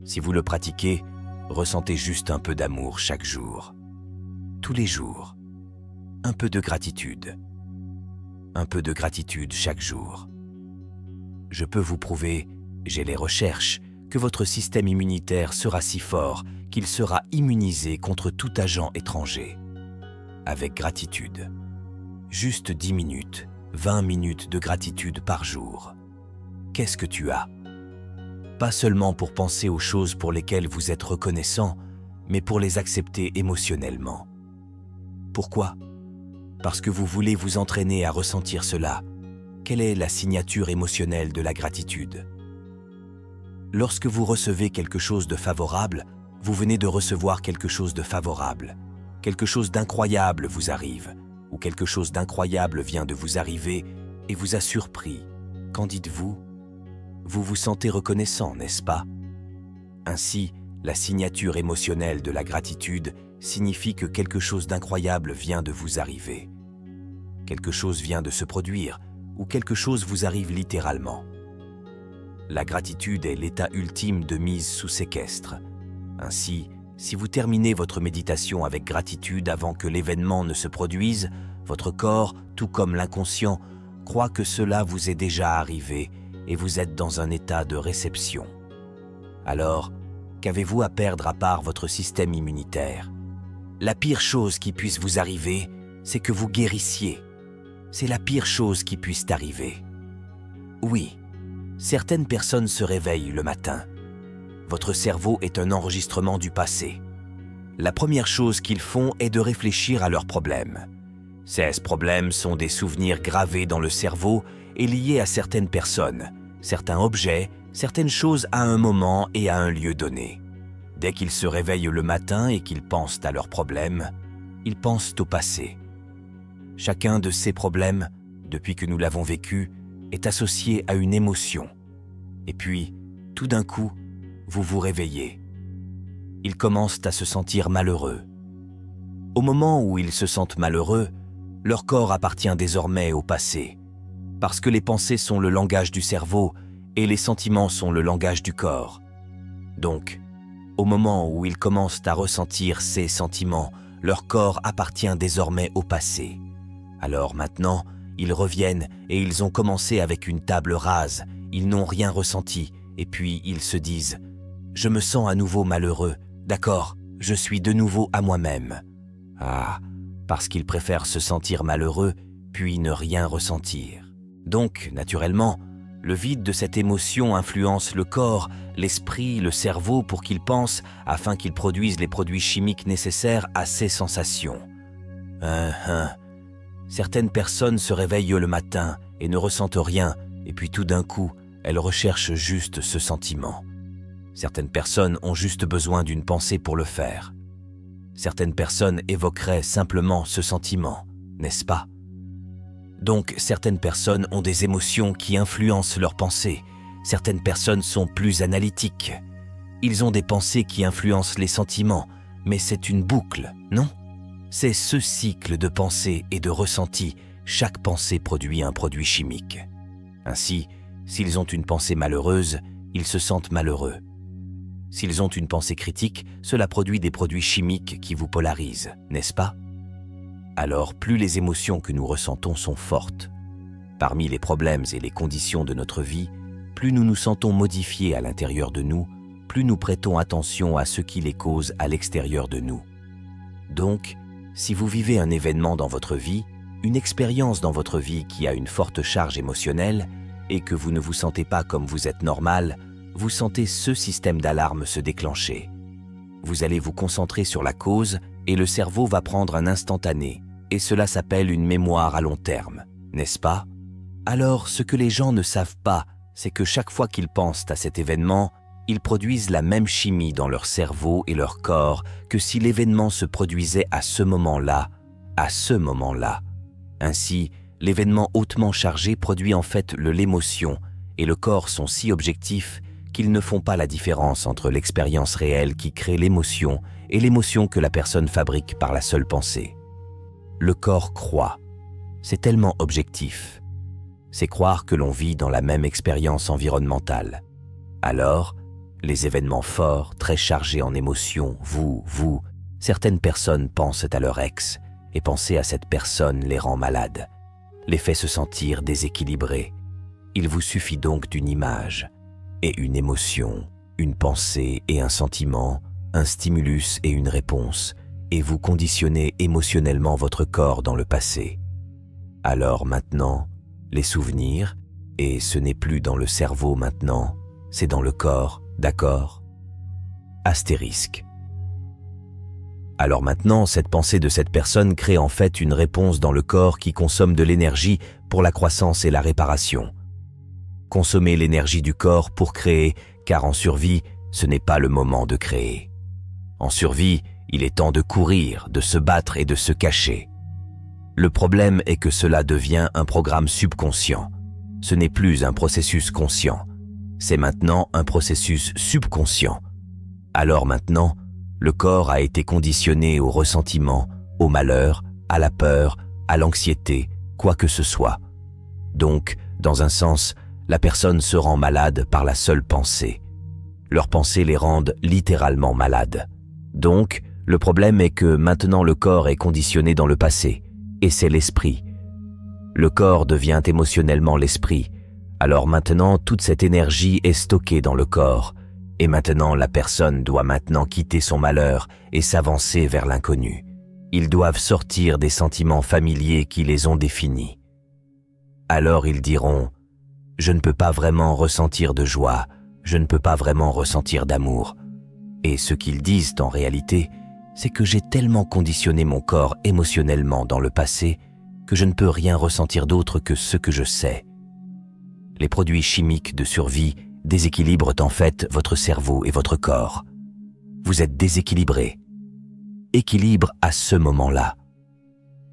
Si vous le pratiquez, ressentez juste un peu d'amour chaque jour. Tous les jours. Un peu de gratitude. Un peu de gratitude chaque jour. Je peux vous prouver, j'ai les recherches, que votre système immunitaire sera si fort qu'il sera immunisé contre tout agent étranger. Avec gratitude. Juste 10 minutes, 20 minutes de gratitude par jour. Qu'est-ce que tu as? Pas seulement pour penser aux choses pour lesquelles vous êtes reconnaissant, mais pour les accepter émotionnellement. Pourquoi? Parce que vous voulez vous entraîner à ressentir cela. Quelle est la signature émotionnelle de la gratitude? Lorsque vous recevez quelque chose de favorable, vous venez de recevoir quelque chose de favorable. Quelque chose d'incroyable vous arrive, ou quelque chose d'incroyable vient de vous arriver et vous a surpris. Qu'en dites-vous? Vous vous sentez reconnaissant, n'est-ce pas? Ainsi, la signature émotionnelle de la gratitude signifie que quelque chose d'incroyable vient de vous arriver. Quelque chose vient de se produire, ou quelque chose vous arrive littéralement. La gratitude est l'état ultime de mise sous séquestre. Ainsi, si vous terminez votre méditation avec gratitude avant que l'événement ne se produise, votre corps, tout comme l'inconscient, croit que cela vous est déjà arrivé et vous êtes dans un état de réception. Alors, qu'avez-vous à perdre à part votre système immunitaire? La pire chose qui puisse vous arriver, c'est que vous guérissiez. C'est la pire chose qui puisse arriver. Oui, certaines personnes se réveillent le matin. Votre cerveau est un enregistrement du passé. La première chose qu'ils font est de réfléchir à leurs problèmes. Ces problèmes sont des souvenirs gravés dans le cerveau et liés à certaines personnes, certains objets, certaines choses à un moment et à un lieu donné. Dès qu'ils se réveillent le matin et qu'ils pensent à leurs problèmes, ils pensent au passé. Chacun de ces problèmes, depuis que nous l'avons vécu, est associé à une émotion. Et puis, tout d'un coup, vous vous réveillez. Ils commencent à se sentir malheureux. Au moment où ils se sentent malheureux, leur corps appartient désormais au passé, parce que les pensées sont le langage du cerveau et les sentiments sont le langage du corps. Donc, au moment où ils commencent à ressentir ces sentiments, leur corps appartient désormais au passé. Alors maintenant, ils reviennent et ils ont commencé avec une table rase, ils n'ont rien ressenti et puis ils se disent « Je me sens à nouveau malheureux, d'accord, je suis de nouveau à moi-même. » Ah, parce qu'ils préfèrent se sentir malheureux, puis ne rien ressentir. Donc, naturellement, le vide de cette émotion influence le corps, l'esprit, le cerveau pour qu'ils pensent afin qu'ils produisent les produits chimiques nécessaires à ces sensations. Certaines personnes se réveillent le matin et ne ressentent rien, et puis tout d'un coup, elles recherchent juste ce sentiment. Certaines personnes ont juste besoin d'une pensée pour le faire. Certaines personnes évoqueraient simplement ce sentiment, n'est-ce pas? Donc, certaines personnes ont des émotions qui influencent leurs pensées. Certaines personnes sont plus analytiques. Ils ont des pensées qui influencent les sentiments, mais c'est une boucle, non? C'est ce cycle de pensée et de ressenti. Chaque pensée produit un produit chimique. Ainsi, s'ils ont une pensée malheureuse, ils se sentent malheureux. S'ils ont une pensée critique, cela produit des produits chimiques qui vous polarisent, n'est-ce pas? Alors, plus les émotions que nous ressentons sont fortes. Parmi les problèmes et les conditions de notre vie, plus nous nous sentons modifiés à l'intérieur de nous, plus nous prêtons attention à ce qui les cause à l'extérieur de nous. Donc, si vous vivez un événement dans votre vie, une expérience dans votre vie qui a une forte charge émotionnelle et que vous ne vous sentez pas comme vous êtes normal, vous sentez ce système d'alarme se déclencher. Vous allez vous concentrer sur la cause et le cerveau va prendre un instantané, et cela s'appelle une mémoire à long terme, n'est-ce pas? Alors, ce que les gens ne savent pas, c'est que chaque fois qu'ils pensent à cet événement, ils produisent la même chimie dans leur cerveau et leur corps que si l'événement se produisait à ce moment-là, Ainsi, l'événement hautement chargé produit en fait l'émotion, et le corps sont si objectifs qu'ils ne font pas la différence entre l'expérience réelle qui crée l'émotion et l'émotion que la personne fabrique par la seule pensée. Le corps croit. C'est tellement objectif. C'est croire que l'on vit dans la même expérience environnementale. Alors, les événements forts, très chargés en émotions, certaines personnes pensent à leur ex, et penser à cette personne les rend malades, les fait se sentir déséquilibrés. Il vous suffit donc d'une image, et une émotion, une pensée et un sentiment, un stimulus et une réponse, et vous conditionnez émotionnellement votre corps dans le passé. Alors maintenant, les souvenirs, et ce n'est plus dans le cerveau maintenant, c'est dans le corps, d'accord? Astérisque. Alors maintenant, cette pensée de cette personne crée en fait une réponse dans le corps qui consomme de l'énergie pour la croissance et la réparation. Consommez l'énergie du corps pour créer, car en survie, ce n'est pas le moment de créer. En survie, il est temps de courir, de se battre et de se cacher. Le problème est que cela devient un programme subconscient. Ce n'est plus un processus conscient. C'est maintenant un processus subconscient. Alors maintenant, le corps a été conditionné au ressentiment, au malheur, à la peur, à l'anxiété, quoi que ce soit. Donc, dans un sens, la personne se rend malade par la seule pensée. Leurs pensées les rendent littéralement malades. Donc, le problème est que maintenant le corps est conditionné dans le passé, et c'est l'esprit. Le corps devient émotionnellement l'esprit. Alors maintenant, toute cette énergie est stockée dans le corps. Et maintenant, la personne doit maintenant quitter son malheur et s'avancer vers l'inconnu. Ils doivent sortir des sentiments familiers qui les ont définis. Alors ils diront « Je ne peux pas vraiment ressentir de joie, je ne peux pas vraiment ressentir d'amour. » Et ce qu'ils disent en réalité, c'est que j'ai tellement conditionné mon corps émotionnellement dans le passé que je ne peux rien ressentir d'autre que ce que je sais. Les produits chimiques de survie déséquilibrent en fait votre cerveau et votre corps. Vous êtes déséquilibré. Équilibre à ce moment-là.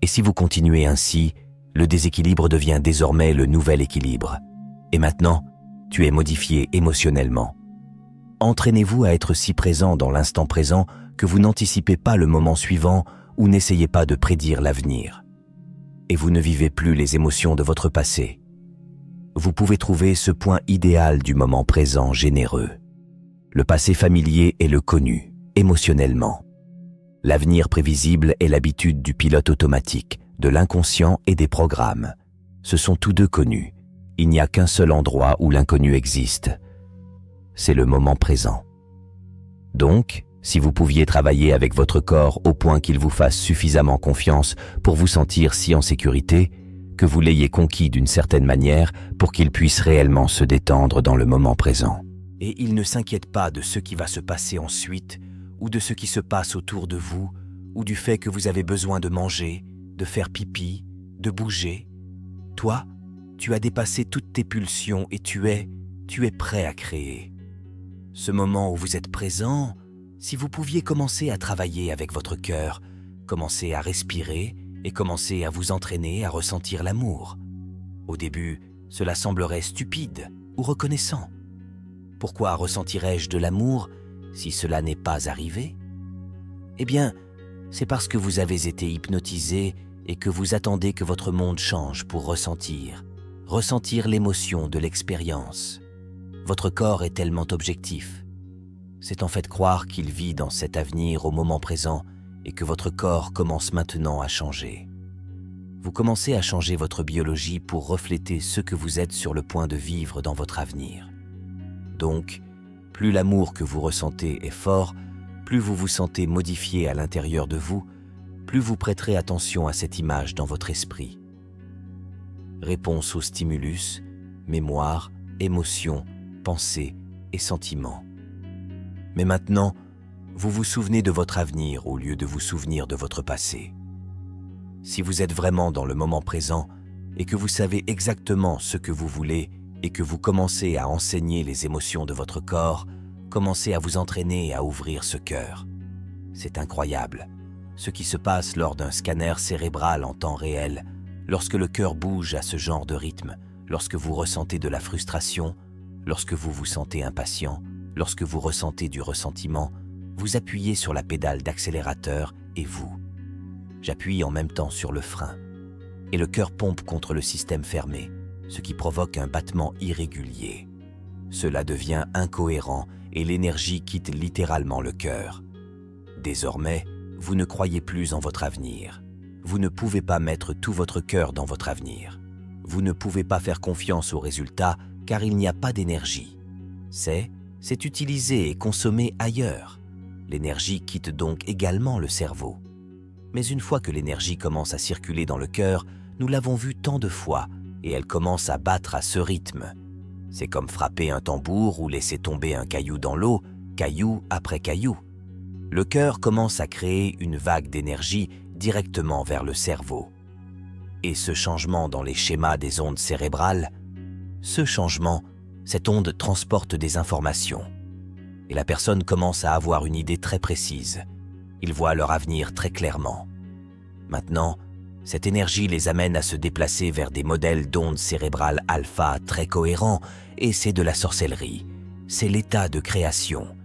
Et si vous continuez ainsi, le déséquilibre devient désormais le nouvel équilibre. Et maintenant, tu es modifié émotionnellement. Entraînez-vous à être si présent dans l'instant présent que vous n'anticipez pas le moment suivant ou n'essayez pas de prédire l'avenir. Et vous ne vivez plus les émotions de votre passé. Vous pouvez trouver ce point idéal du moment présent généreux. Le passé familier est le connu, émotionnellement. L'avenir prévisible est l'habitude du pilote automatique, de l'inconscient et des programmes. Ce sont tous deux connus. Il n'y a qu'un seul endroit où l'inconnu existe. c'est le moment présent. Donc, si vous pouviez travailler avec votre corps au point qu'il vous fasse suffisamment confiance pour vous sentir si en sécurité, que vous l'ayez conquis d'une certaine manière pour qu'il puisse réellement se détendre dans le moment présent. Et il ne s'inquiète pas de ce qui va se passer ensuite, ou de ce qui se passe autour de vous, ou du fait que vous avez besoin de manger, de faire pipi, de bouger. Toi, tu as dépassé toutes tes pulsions et tu es prêt à créer. Ce moment où vous êtes présent, si vous pouviez commencer à travailler avec votre cœur, commencer à respirer et commencer à vous entraîner à ressentir l'amour. Au début, cela semblerait stupide ou reconnaissant. Pourquoi ressentirais-je de l'amour si cela n'est pas arrivé? Eh bien, c'est parce que vous avez été hypnotisé et que vous attendez que votre monde change pour ressentir l'émotion de l'expérience. Votre corps est tellement objectif. C'est en fait croire qu'il vit dans cet avenir au moment présent et que votre corps commence maintenant à changer. Vous commencez à changer votre biologie pour refléter ce que vous êtes sur le point de vivre dans votre avenir. Donc, plus l'amour que vous ressentez est fort, plus vous vous sentez modifié à l'intérieur de vous, plus vous prêterez attention à cette image dans votre esprit. Réponse au stimulus, mémoire, émotion, pensée et sentiments. Mais maintenant, vous vous souvenez de votre avenir au lieu de vous souvenir de votre passé. Si vous êtes vraiment dans le moment présent et que vous savez exactement ce que vous voulez et que vous commencez à enseigner les émotions de votre corps, commencez à vous entraîner à ouvrir ce cœur. C'est incroyable, ce qui se passe lors d'un scanner cérébral en temps réel, lorsque le cœur bouge à ce genre de rythme, lorsque vous ressentez de la frustration, lorsque vous vous sentez impatient, lorsque vous ressentez du ressentiment, vous appuyez sur la pédale d'accélérateur et j'appuie en même temps sur le frein. Et le cœur pompe contre le système fermé, ce qui provoque un battement irrégulier. Cela devient incohérent et l'énergie quitte littéralement le cœur. Désormais, vous ne croyez plus en votre avenir. Vous ne pouvez pas mettre tout votre cœur dans votre avenir. Vous ne pouvez pas faire confiance aux résultats car il n'y a pas d'énergie. C'est utilisé et consommé ailleurs. L'énergie quitte donc également le cerveau. Mais une fois que l'énergie commence à circuler dans le cœur, nous l'avons vu tant de fois, et elle commence à battre à ce rythme. C'est comme frapper un tambour ou laisser tomber un caillou dans l'eau, caillou après caillou. Le cœur commence à créer une vague d'énergie directement vers le cerveau. Et ce changement dans les schémas des ondes cérébrales, cette onde transporte des informations. Et la personne commence à avoir une idée très précise. Ils voient leur avenir très clairement. Maintenant, cette énergie les amène à se déplacer vers des modèles d'ondes cérébrales alpha très cohérents et c'est de la sorcellerie. C'est l'état de création.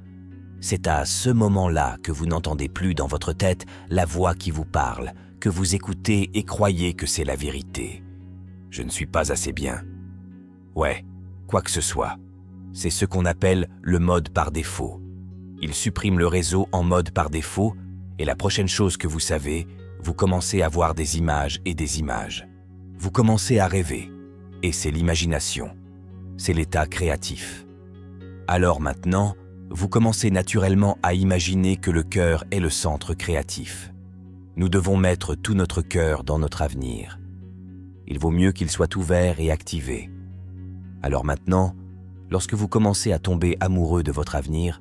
C'est à ce moment-là que vous n'entendez plus dans votre tête la voix qui vous parle, que vous écoutez et croyez que c'est la vérité. Je ne suis pas assez bien. Ouais, quoi que ce soit. C'est ce qu'on appelle le mode par défaut. Il supprime le réseau en mode par défaut et la prochaine chose que vous savez, vous commencez à voir des images et des images. Vous commencez à rêver et c'est l'imagination. C'est l'état créatif. Alors maintenant, vous commencez naturellement à imaginer que le cœur est le centre créatif. Nous devons mettre tout notre cœur dans notre avenir. Il vaut mieux qu'il soit ouvert et activé. Alors maintenant, lorsque vous commencez à tomber amoureux de votre avenir,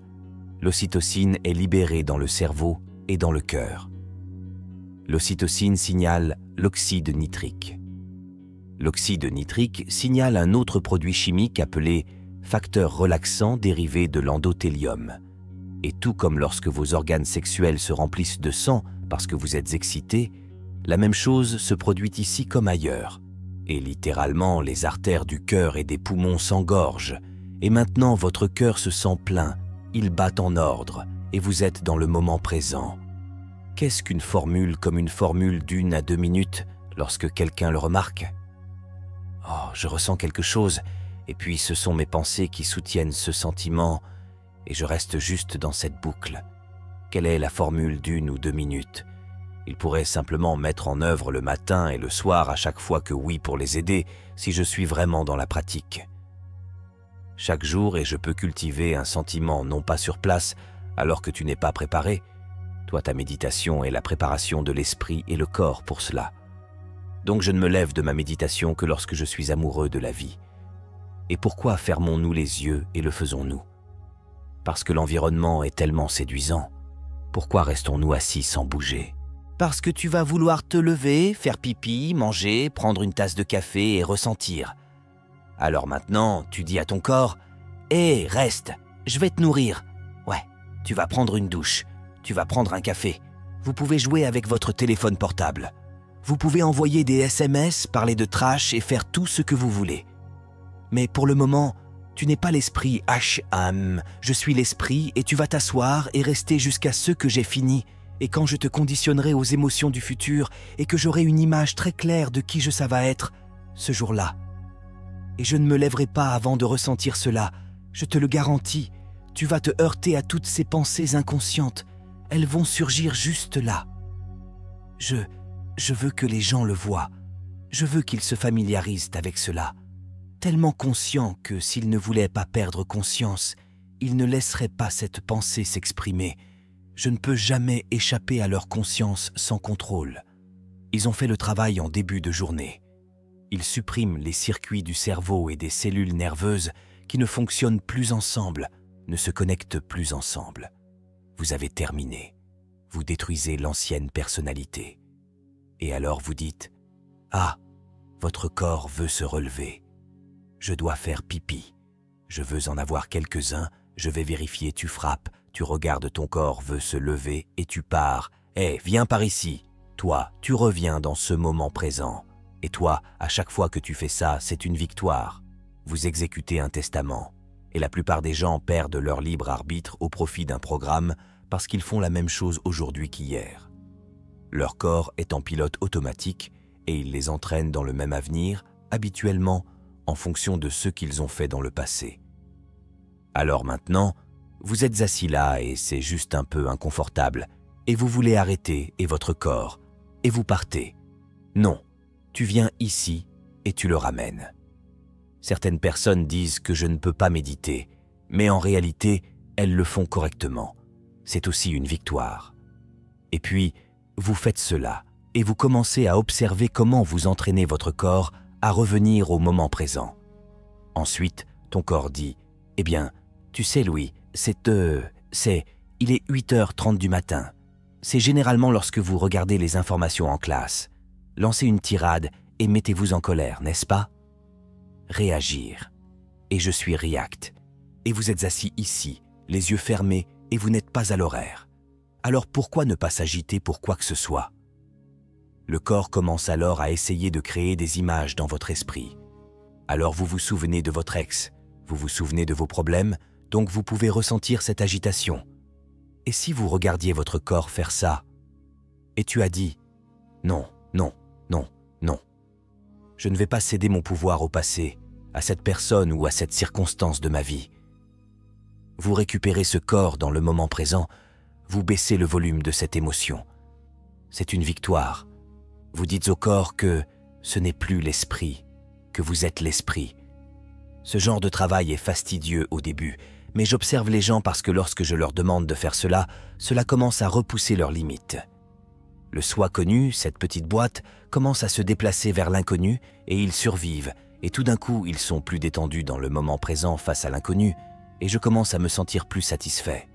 l'ocytocine est libérée dans le cerveau et dans le cœur. L'ocytocine signale l'oxyde nitrique. L'oxyde nitrique signale un autre produit chimique appelé facteur relaxant dérivé de l'endothélium. Et tout comme lorsque vos organes sexuels se remplissent de sang parce que vous êtes excité, la même chose se produit ici comme ailleurs. Et littéralement, les artères du cœur et des poumons s'engorgent. Et maintenant, votre cœur se sent plein, il bat en ordre, et vous êtes dans le moment présent. Qu'est-ce qu'une formule comme une formule d'1 à 2 minutes lorsque quelqu'un le remarque? Oh, je ressens quelque chose, et puis ce sont mes pensées qui soutiennent ce sentiment, et je reste juste dans cette boucle. Quelle est la formule d'1 ou 2 minutes? Ils pourraient simplement mettre en œuvre le matin et le soir à chaque fois que oui pour les aider, si je suis vraiment dans la pratique. chaque jour et je peux cultiver un sentiment non pas sur place alors que tu n'es pas préparé. Toi, ta méditation est la préparation de l'esprit et le corps pour cela. Donc je ne me lève de ma méditation que lorsque je suis amoureux de la vie. Et pourquoi fermons-nous les yeux et le faisons-nous? Parce que l'environnement est tellement séduisant. Pourquoi restons-nous assis sans bouger? Parce que tu vas vouloir te lever, faire pipi, manger, prendre une tasse de café et ressentir. Alors maintenant, tu dis à ton corps « Hé, reste, je vais te nourrir. Ouais, tu vas prendre une douche, tu vas prendre un café. Vous pouvez jouer avec votre téléphone portable. Vous pouvez envoyer des SMS, parler de trash et faire tout ce que vous voulez. Mais pour le moment, tu n'es pas l'esprit H-Am, je suis l'esprit et tu vas t'asseoir et rester jusqu'à ce que j'ai fini. Et quand je te conditionnerai aux émotions du futur et que j'aurai une image très claire de qui ça va être, ce jour-là. Et je ne me lèverai pas avant de ressentir cela, je te le garantis. Tu vas te heurter à toutes ces pensées inconscientes. Elles vont surgir juste là. Je veux que les gens le voient. Je veux qu'ils se familiarisent avec cela. Tellement conscients que s'ils ne voulaient pas perdre conscience, ils ne laisseraient pas cette pensée s'exprimer. Je ne peux jamais échapper à leur conscience sans contrôle. Ils ont fait le travail en début de journée. Ils suppriment les circuits du cerveau et des cellules nerveuses qui ne fonctionnent plus ensemble, ne se connectent plus ensemble. Vous avez terminé. Vous détruisez l'ancienne personnalité. Et alors vous dites « Ah, votre corps veut se relever. Je dois faire pipi. Je veux en avoir quelques-uns, je vais vérifier, tu frappes, tu regardes ton corps veut se lever et tu pars. Hé, viens par ici. Toi, tu reviens dans ce moment présent. Et toi, à chaque fois que tu fais ça, c'est une victoire. Vous exécutez un testament. Et la plupart des gens perdent leur libre arbitre au profit d'un programme parce qu'ils font la même chose aujourd'hui qu'hier. Leur corps est en pilote automatique et ils les entraînent dans le même avenir, habituellement en fonction de ce qu'ils ont fait dans le passé. Alors maintenant, vous êtes assis là et c'est juste un peu inconfortable et vous voulez arrêter et votre corps et vous partez. Non, tu viens ici et tu le ramènes. Certaines personnes disent que je ne peux pas méditer, mais en réalité, elles le font correctement. C'est aussi une victoire. Et puis, vous faites cela et vous commencez à observer comment vous entraînez votre corps à revenir au moment présent. Ensuite, ton corps dit « Eh bien, tu sais Louis, il est 8h30 du matin. C'est généralement lorsque vous regardez les informations en classe. Lancez une tirade et mettez-vous en colère, n'est-ce pas? Réagir. Et je suis react. Et vous êtes assis ici, les yeux fermés et vous n'êtes pas à l'horaire. Alors pourquoi ne pas s'agiter pour quoi que ce soit? Le corps commence alors à essayer de créer des images dans votre esprit. Alors vous vous souvenez de votre ex, vous vous souvenez de vos problèmes, donc vous pouvez ressentir cette agitation. Et si vous regardiez votre corps faire ça, et tu as dit « Non, non, non, non. Je ne vais pas céder mon pouvoir au passé, à cette personne ou à cette circonstance de ma vie. » Vous récupérez ce corps dans le moment présent, vous baissez le volume de cette émotion. C'est une victoire. Vous dites au corps que ce n'est plus l'esprit, que vous êtes l'esprit. Ce genre de travail est fastidieux au début, mais j'observe les gens parce que lorsque je leur demande de faire cela, cela commence à repousser leurs limites. Le soi connu, cette petite boîte, commence à se déplacer vers l'inconnu et ils survivent. Et tout d'un coup, ils sont plus détendus dans le moment présent face à l'inconnu et je commence à me sentir plus satisfait.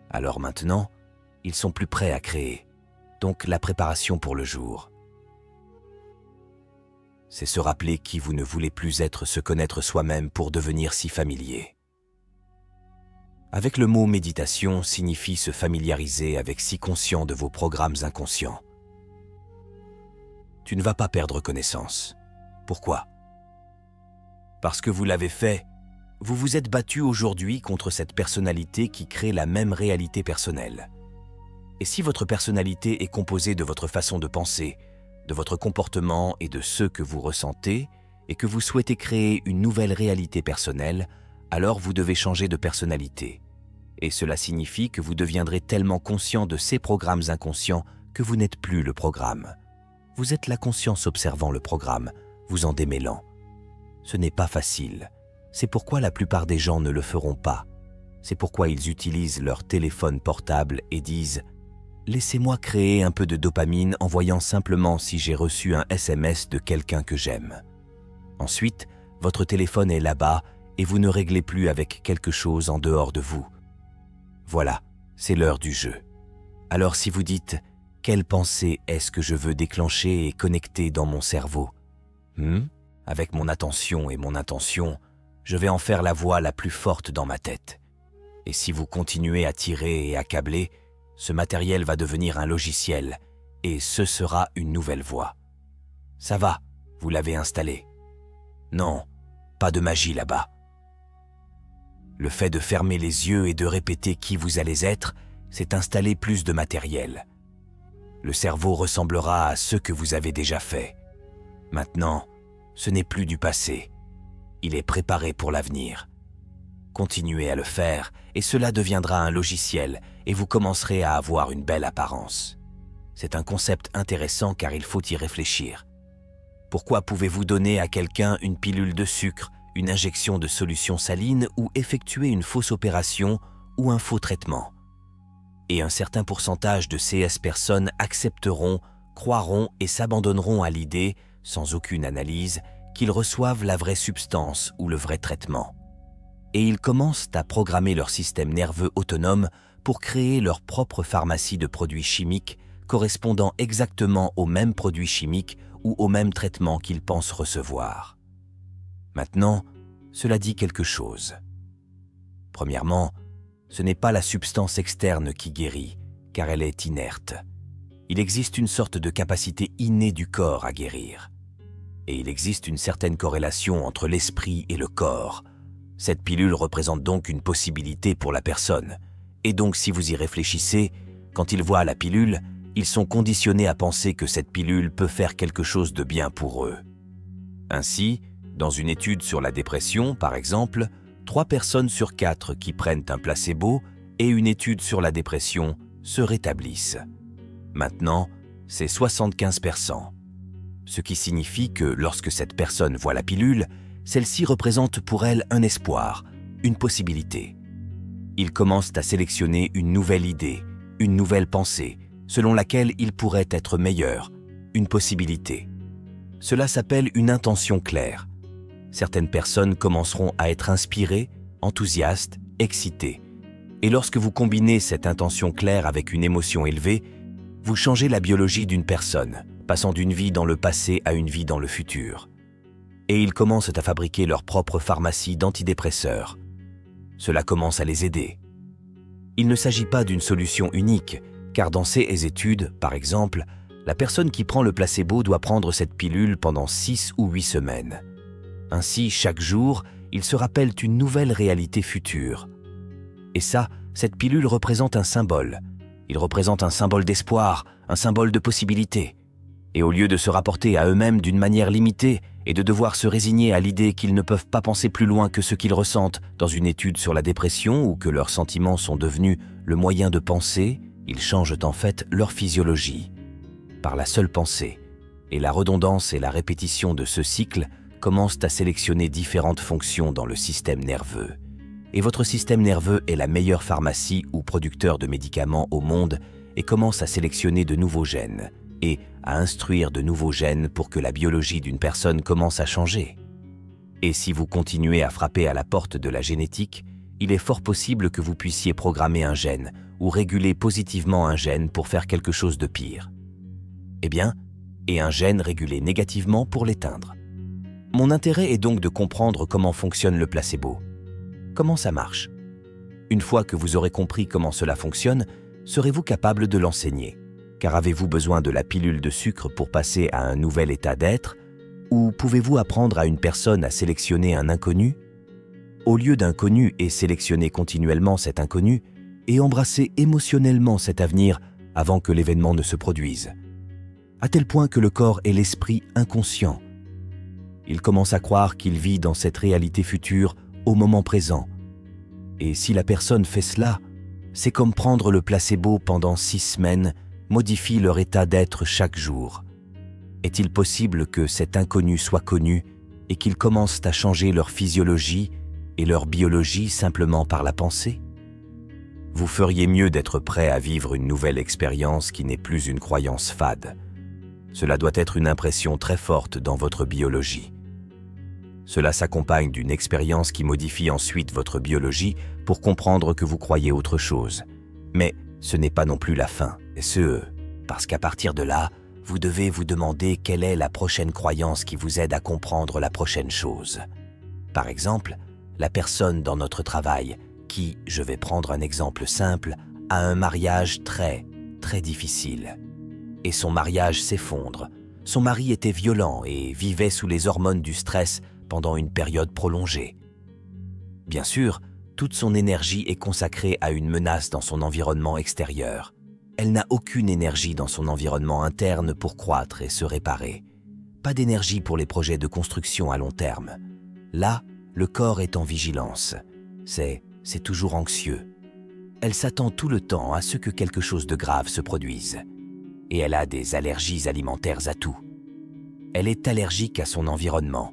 Alors maintenant, ils sont plus prêts à créer. Donc la préparation pour le jour. C'est se rappeler qui vous ne voulez plus être, se connaître soi-même pour devenir si familier. Avec le mot méditation signifie se familiariser avec si conscient de vos programmes inconscients. Tu ne vas pas perdre connaissance. Pourquoi? Parce que vous l'avez fait, vous vous êtes battu aujourd'hui contre cette personnalité qui crée la même réalité personnelle. Et si votre personnalité est composée de votre façon de penser, de votre comportement et de ce que vous ressentez, et que vous souhaitez créer une nouvelle réalité personnelle, alors vous devez changer de personnalité. Et cela signifie que vous deviendrez tellement conscient de ces programmes inconscients que vous n'êtes plus le programme. Vous êtes la conscience observant le programme, vous en démêlant. Ce n'est pas facile. C'est pourquoi la plupart des gens ne le feront pas. C'est pourquoi ils utilisent leur téléphone portable et disent « Laissez-moi créer un peu de dopamine en voyant simplement si j'ai reçu un SMS de quelqu'un que j'aime. » Ensuite, votre téléphone est là-bas et vous ne réglez plus avec quelque chose en dehors de vous. Voilà, c'est l'heure du jeu. Alors si vous dites « Quelle pensée est-ce que je veux déclencher et connecter dans mon cerveau ? Avec mon attention et mon intention, je vais en faire la voix la plus forte dans ma tête. Et si vous continuez à tirer et accabler, ce matériel va devenir un logiciel et ce sera une nouvelle voix. Ça va, vous l'avez installé. Non, pas de magie là-bas. Le fait de fermer les yeux et de répéter qui vous allez être, c'est installer plus de matériel. Le cerveau ressemblera à ce que vous avez déjà fait. Maintenant, ce n'est plus du passé. Il est préparé pour l'avenir. Continuez à le faire et cela deviendra un logiciel et vous commencerez à avoir une belle apparence. C'est un concept intéressant car il faut y réfléchir. Pourquoi pouvez-vous donner à quelqu'un une pilule de sucre, une injection de solution saline ou effectuer une fausse opération ou un faux traitement? Et un certain pourcentage de ces personnes accepteront, croiront et s'abandonneront à l'idée, sans aucune analyse, qu'ils reçoivent la vraie substance ou le vrai traitement. Et ils commencent à programmer leur système nerveux autonome pour créer leur propre pharmacie de produits chimiques correspondant exactement aux mêmes produits chimiques ou au même traitement qu'ils pensent recevoir. Maintenant, cela dit quelque chose. Premièrement, ce n'est pas la substance externe qui guérit, car elle est inerte. Il existe une sorte de capacité innée du corps à guérir. Et il existe une certaine corrélation entre l'esprit et le corps. Cette pilule représente donc une possibilité pour la personne. Et donc si vous y réfléchissez, quand ils voient la pilule, ils sont conditionnés à penser que cette pilule peut faire quelque chose de bien pour eux. Ainsi, dans une étude sur la dépression, par exemple, 3 personnes sur 4 qui prennent un placebo et une étude sur la dépression se rétablissent. Maintenant, c'est 75%. Ce qui signifie que lorsque cette personne voit la pilule, celle-ci représente pour elle un espoir, une possibilité. Ils commencent à sélectionner une nouvelle idée, une nouvelle pensée, selon laquelle ils pourraient être meilleurs, une possibilité. Cela s'appelle une intention claire. Certaines personnes commenceront à être inspirées, enthousiastes, excitées. Et lorsque vous combinez cette intention claire avec une émotion élevée, vous changez la biologie d'une personne, passant d'une vie dans le passé à une vie dans le futur. Et ils commencent à fabriquer leur propre pharmacie d'antidépresseurs. Cela commence à les aider. Il ne s'agit pas d'une solution unique, car dans ces études, par exemple, la personne qui prend le placebo doit prendre cette pilule pendant 6 ou 8 semaines. Ainsi, chaque jour, ils se rappellent une nouvelle réalité future. Et ça, cette pilule représente un symbole. Il représente un symbole d'espoir, un symbole de possibilité. Et au lieu de se rapporter à eux-mêmes d'une manière limitée et de devoir se résigner à l'idée qu'ils ne peuvent pas penser plus loin que ce qu'ils ressentent dans une étude sur la dépression ou que leurs sentiments sont devenus le moyen de penser, ils changent en fait leur physiologie. Par la seule pensée. Et la redondance et la répétition de ce cycle commencent à sélectionner différentes fonctions dans le système nerveux. Et votre système nerveux est la meilleure pharmacie ou producteur de médicaments au monde et commence à sélectionner de nouveaux gènes et à instruire de nouveaux gènes pour que la biologie d'une personne commence à changer. Et si vous continuez à frapper à la porte de la génétique, il est fort possible que vous puissiez programmer un gène ou réguler positivement un gène pour faire quelque chose de pire. Eh bien, et un gène régulé négativement pour l'éteindre. Mon intérêt est donc de comprendre comment fonctionne le placebo. Comment ça marche? Une fois que vous aurez compris comment cela fonctionne, serez-vous capable de l'enseigner? Car avez-vous besoin de la pilule de sucre pour passer à un nouvel état d'être? Ou pouvez-vous apprendre à une personne à sélectionner un inconnu? Au lieu d'un connu et sélectionner continuellement cet inconnu, et embrasser émotionnellement cet avenir avant que l'événement ne se produise. À tel point que le corps et l'esprit inconscient. Il commence à croire qu'il vit dans cette réalité future au moment présent. Et si la personne fait cela, c'est comme prendre le placebo pendant 6 semaines, modifie leur état d'être chaque jour. Est-il possible que cet inconnu soit connu et qu'ils commencent à changer leur physiologie et leur biologie simplement par la pensée? Vous feriez mieux d'être prêt à vivre une nouvelle expérience qui n'est plus une croyance fade. Cela doit être une impression très forte dans votre biologie. Cela s'accompagne d'une expérience qui modifie ensuite votre biologie pour comprendre que vous croyez autre chose. Mais ce n'est pas non plus la fin, parce qu'à partir de là, vous devez vous demander quelle est la prochaine croyance qui vous aide à comprendre la prochaine chose. Par exemple, la personne dans notre travail qui, je vais prendre un exemple simple, a un mariage très difficile. Et son mariage s'effondre. Son mari était violent et vivait sous les hormones du stress pendant une période prolongée. Bien sûr, toute son énergie est consacrée à une menace dans son environnement extérieur. Elle n'a aucune énergie dans son environnement interne pour croître et se réparer. Pas d'énergie pour les projets de construction à long terme. Là, le corps est en vigilance. C'est toujours anxieux. Elle s'attend tout le temps à ce que quelque chose de grave se produise. Et elle a des allergies alimentaires à tout. Elle est allergique à son environnement.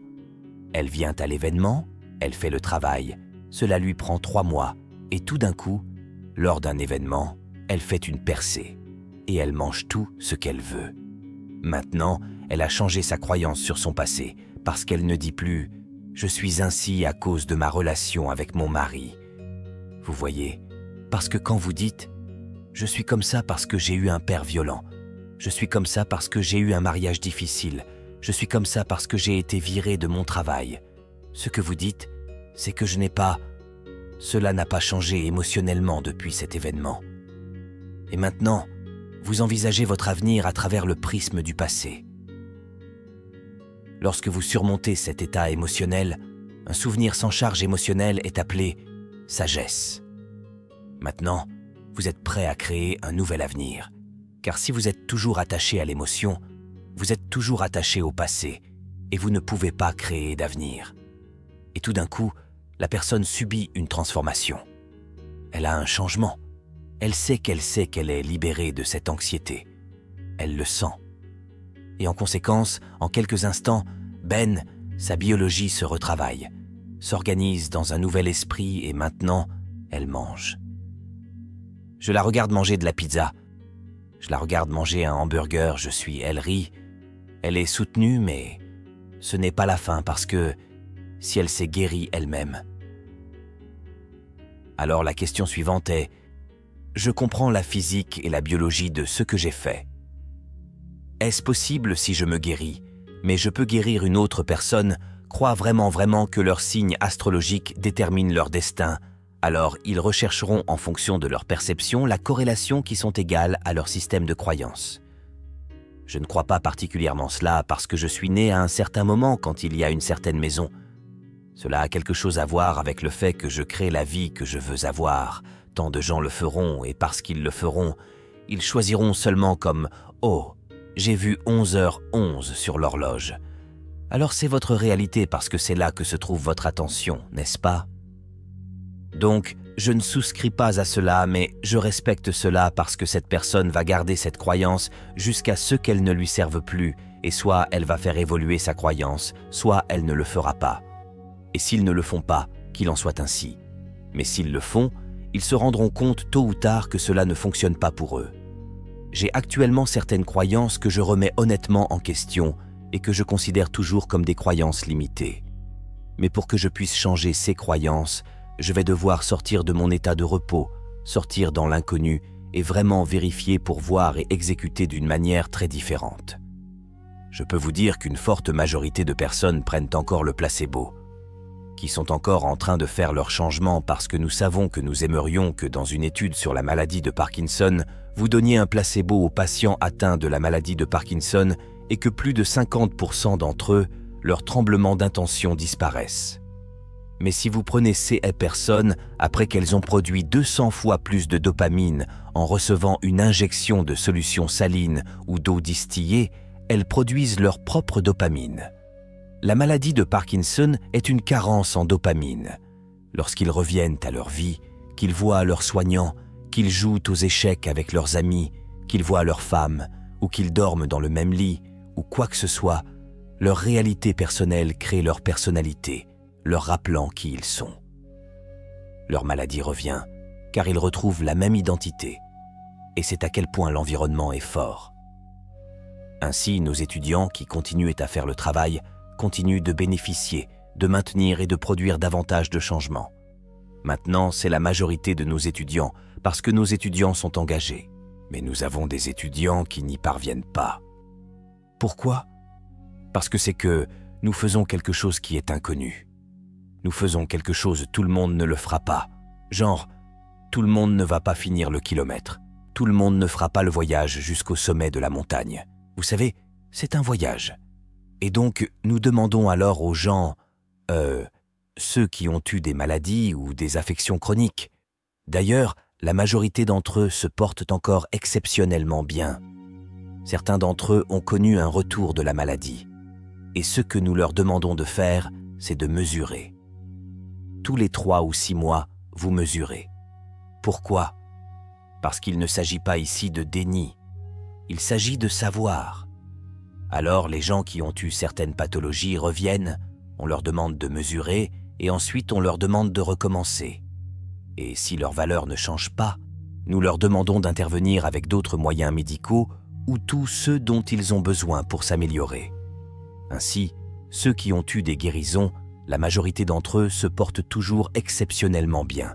Elle vient à l'événement, elle fait le travail. Cela lui prend 3 mois. Et tout d'un coup, lors d'un événement, elle fait une percée. Et elle mange tout ce qu'elle veut. Maintenant, elle a changé sa croyance sur son passé parce qu'elle ne dit plus « Je suis ainsi à cause de ma relation avec mon mari ». Vous voyez, parce que quand vous dites « Je suis comme ça parce que j'ai eu un père violent », « Je suis comme ça parce que j'ai eu un mariage difficile », « Je suis comme ça parce que j'ai été viré de mon travail », ce que vous dites, c'est que cela n'a pas changé émotionnellement depuis cet événement. Et maintenant, vous envisagez votre avenir à travers le prisme du passé. Lorsque vous surmontez cet état émotionnel, un souvenir sans charge émotionnelle est appelé sagesse. Maintenant, vous êtes prêt à créer un nouvel avenir. Car si vous êtes toujours attaché à l'émotion, vous êtes toujours attaché au passé et vous ne pouvez pas créer d'avenir. Et tout d'un coup, la personne subit une transformation. Elle a un changement. Elle sait qu'elle est libérée de cette anxiété. Elle le sent. Et en conséquence, en quelques instants, sa biologie se retravaille, s'organise dans un nouvel esprit et maintenant, elle mange. Je la regarde manger de la pizza. Je la regarde manger un hamburger, elle rit. Elle est soutenue, mais ce n'est pas la fin parce que si elle s'est guérie elle-même. Alors la question suivante est, je comprends la physique et la biologie de ce que j'ai fait. Est-ce possible si je me guéris, mais je peux guérir une autre personne, croient vraiment que leurs signes astrologiques déterminent leur destin, alors ils rechercheront en fonction de leur perception la corrélation qui sont égales à leur système de croyance. Je ne crois pas particulièrement cela parce que je suis né à un certain moment quand il y a une certaine maison. Cela a quelque chose à voir avec le fait que je crée la vie que je veux avoir. Tant de gens le feront et parce qu'ils le feront, ils choisiront seulement comme « Oh, j'ai vu 11h11 sur l'horloge ». Alors c'est votre réalité parce que c'est là que se trouve votre attention, n'est-ce pas? Donc, je ne souscris pas à cela, mais je respecte cela parce que cette personne va garder cette croyance jusqu'à ce qu'elle ne lui serve plus, et soit elle va faire évoluer sa croyance, soit elle ne le fera pas. Et s'ils ne le font pas, qu'il en soit ainsi. Mais s'ils le font, ils se rendront compte tôt ou tard que cela ne fonctionne pas pour eux. J'ai actuellement certaines croyances que je remets honnêtement en question et que je considère toujours comme des croyances limitées. Mais pour que je puisse changer ces croyances, je vais devoir sortir de mon état de repos, sortir dans l'inconnu et vraiment vérifier pour voir et exécuter d'une manière très différente. Je peux vous dire qu'une forte majorité de personnes prennent encore le placebo, qui sont encore en train de faire leur changement parce que nous savons que nous aimerions que dans une étude sur la maladie de Parkinson, vous donniez un placebo aux patients atteints de la maladie de Parkinson et que plus de 50% d'entre eux, leurs tremblements d'intention disparaissent. Mais si vous prenez ces personnes après qu'elles ont produit 200 fois plus de dopamine en recevant une injection de solution saline ou d'eau distillée, elles produisent leur propre dopamine. La maladie de Parkinson est une carence en dopamine. Lorsqu'ils reviennent à leur vie, qu'ils voient leurs soignants, qu'ils jouent aux échecs avec leurs amis, qu'ils voient leurs femmes, ou qu'ils dorment dans le même lit, ou quoi que ce soit, leur réalité personnelle crée leur personnalité, leur rappelant qui ils sont. leur maladie revient, car ils retrouvent la même identité. Et c'est à quel point l'environnement est fort. Ainsi, nos étudiants qui continuent à faire le travail continuent de bénéficier, de maintenir et de produire davantage de changements. Maintenant, c'est la majorité de nos étudiants, parce que nos étudiants sont engagés. Mais nous avons des étudiants qui n'y parviennent pas. Pourquoi? Parce que c'est que nous faisons quelque chose qui est inconnu. Nous faisons quelque chose, tout le monde ne le fera pas. Genre, tout le monde ne va pas finir le kilomètre. Tout le monde ne fera pas le voyage jusqu'au sommet de la montagne. Vous savez, c'est un voyage. Et donc, nous demandons alors aux gens, ceux qui ont eu des maladies ou des affections chroniques. D'ailleurs, la majorité d'entre eux se portent encore exceptionnellement bien. Certains d'entre eux ont connu un retour de la maladie. Et ce que nous leur demandons de faire, c'est de mesurer. Tous les 3 ou 6 mois, vous mesurez. Pourquoi? Parce qu'il ne s'agit pas ici de déni. Il s'agit de savoir. Alors, les gens qui ont eu certaines pathologies reviennent, on leur demande de mesurer et ensuite on leur demande de recommencer. Et si leurs valeurs ne changent pas, nous leur demandons d'intervenir avec d'autres moyens médicaux ou tous ceux dont ils ont besoin pour s'améliorer. Ainsi, ceux qui ont eu des guérisons, la majorité d'entre eux se portent toujours exceptionnellement bien.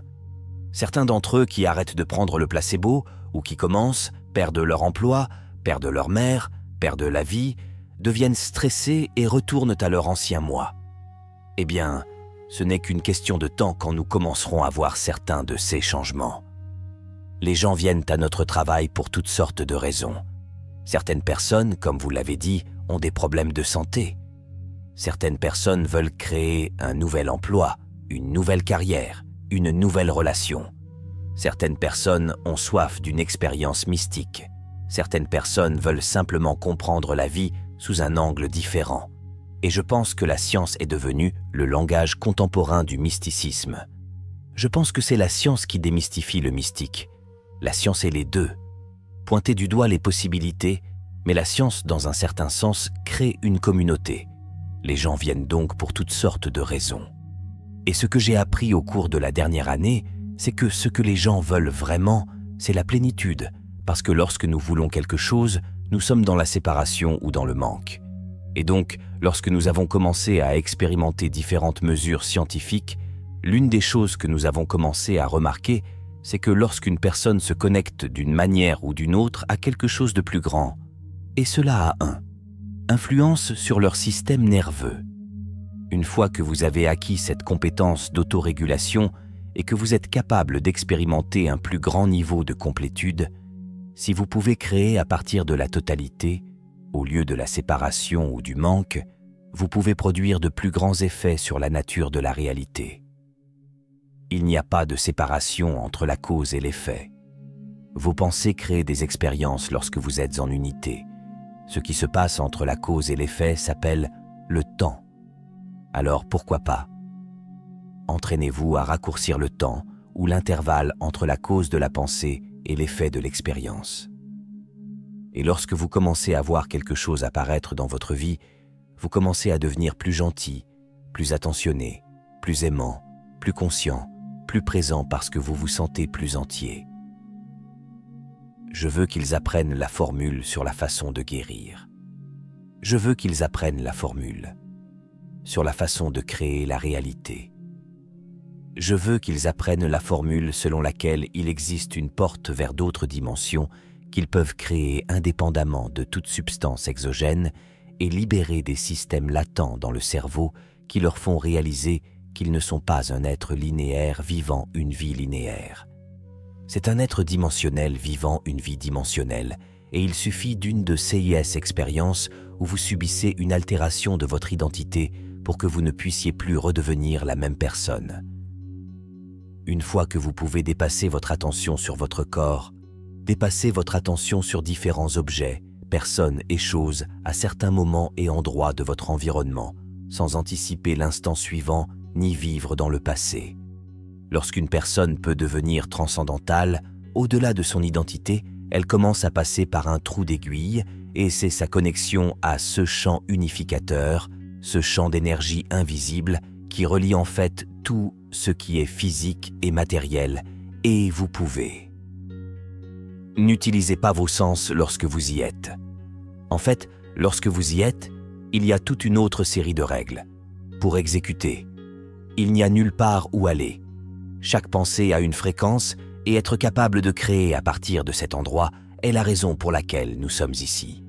Certains d'entre eux qui arrêtent de prendre le placebo ou qui commencent, perdent leur emploi, perdent leur mère, perdent la vie, deviennent stressés et retournent à leur ancien moi. Eh bien, ce n'est qu'une question de temps quand nous commencerons à voir certains de ces changements. Les gens viennent à notre travail pour toutes sortes de raisons. Certaines personnes, comme vous l'avez dit, ont des problèmes de santé. Certaines personnes veulent créer un nouvel emploi, une nouvelle carrière, une nouvelle relation. Certaines personnes ont soif d'une expérience mystique. Certaines personnes veulent simplement comprendre la vie sous un angle différent. Et je pense que la science est devenue le langage contemporain du mysticisme. Je pense que c'est la science qui démystifie le mystique. La science est les deux. Pointer du doigt les possibilités, mais la science, dans un certain sens, crée une communauté. Les gens viennent donc pour toutes sortes de raisons. Et ce que j'ai appris au cours de la dernière année, c'est que ce que les gens veulent vraiment, c'est la plénitude, parce que lorsque nous voulons quelque chose, nous sommes dans la séparation ou dans le manque. Et donc, lorsque nous avons commencé à expérimenter différentes mesures scientifiques, l'une des choses que nous avons commencé à remarquer, c'est que lorsqu'une personne se connecte d'une manière ou d'une autre à quelque chose de plus grand, et cela a influence sur leur système nerveux. Une fois que vous avez acquis cette compétence d'autorégulation et que vous êtes capable d'expérimenter un plus grand niveau de complétude, si vous pouvez créer à partir de la totalité, au lieu de la séparation ou du manque, vous pouvez produire de plus grands effets sur la nature de la réalité. Il n'y a pas de séparation entre la cause et l'effet. Vos pensées créent des expériences lorsque vous êtes en unité. Ce qui se passe entre la cause et l'effet s'appelle le temps. Alors pourquoi pas? Entraînez-vous à raccourcir le temps ou l'intervalle entre la cause de la pensée et l'effet de l'expérience. Et lorsque vous commencez à voir quelque chose apparaître dans votre vie, vous commencez à devenir plus gentil, plus attentionné, plus aimant, plus conscient, plus présent parce que vous vous sentez plus entier. Je veux qu'ils apprennent la formule sur la façon de guérir. Je veux qu'ils apprennent la formule sur la façon de créer la réalité. Je veux qu'ils apprennent la formule selon laquelle il existe une porte vers d'autres dimensions qu'ils peuvent créer indépendamment de toute substance exogène et libérer des systèmes latents dans le cerveau qui leur font réaliser qu'ils ne sont pas un être linéaire vivant une vie linéaire. C'est un être dimensionnel vivant une vie dimensionnelle et il suffit d'une de CIS expériences où vous subissez une altération de votre identité pour que vous ne puissiez plus redevenir la même personne. Une fois que vous pouvez dépasser votre attention sur votre corps, dépasser votre attention sur différents objets, personnes et choses à certains moments et endroits de votre environnement, sans anticiper l'instant suivant ni vivre dans le passé. Lorsqu'une personne peut devenir transcendantale, au-delà de son identité, elle commence à passer par un trou d'aiguille et c'est sa connexion à ce champ unificateur, ce champ d'énergie invisible qui relie en fait tout ce qui est physique et matériel, et vous pouvez. N'utilisez pas vos sens lorsque vous y êtes. En fait, lorsque vous y êtes, il y a toute une autre série de règles. Pour exécuter, il n'y a nulle part où aller. Chaque pensée a une fréquence et être capable de créer à partir de cet endroit est la raison pour laquelle nous sommes ici.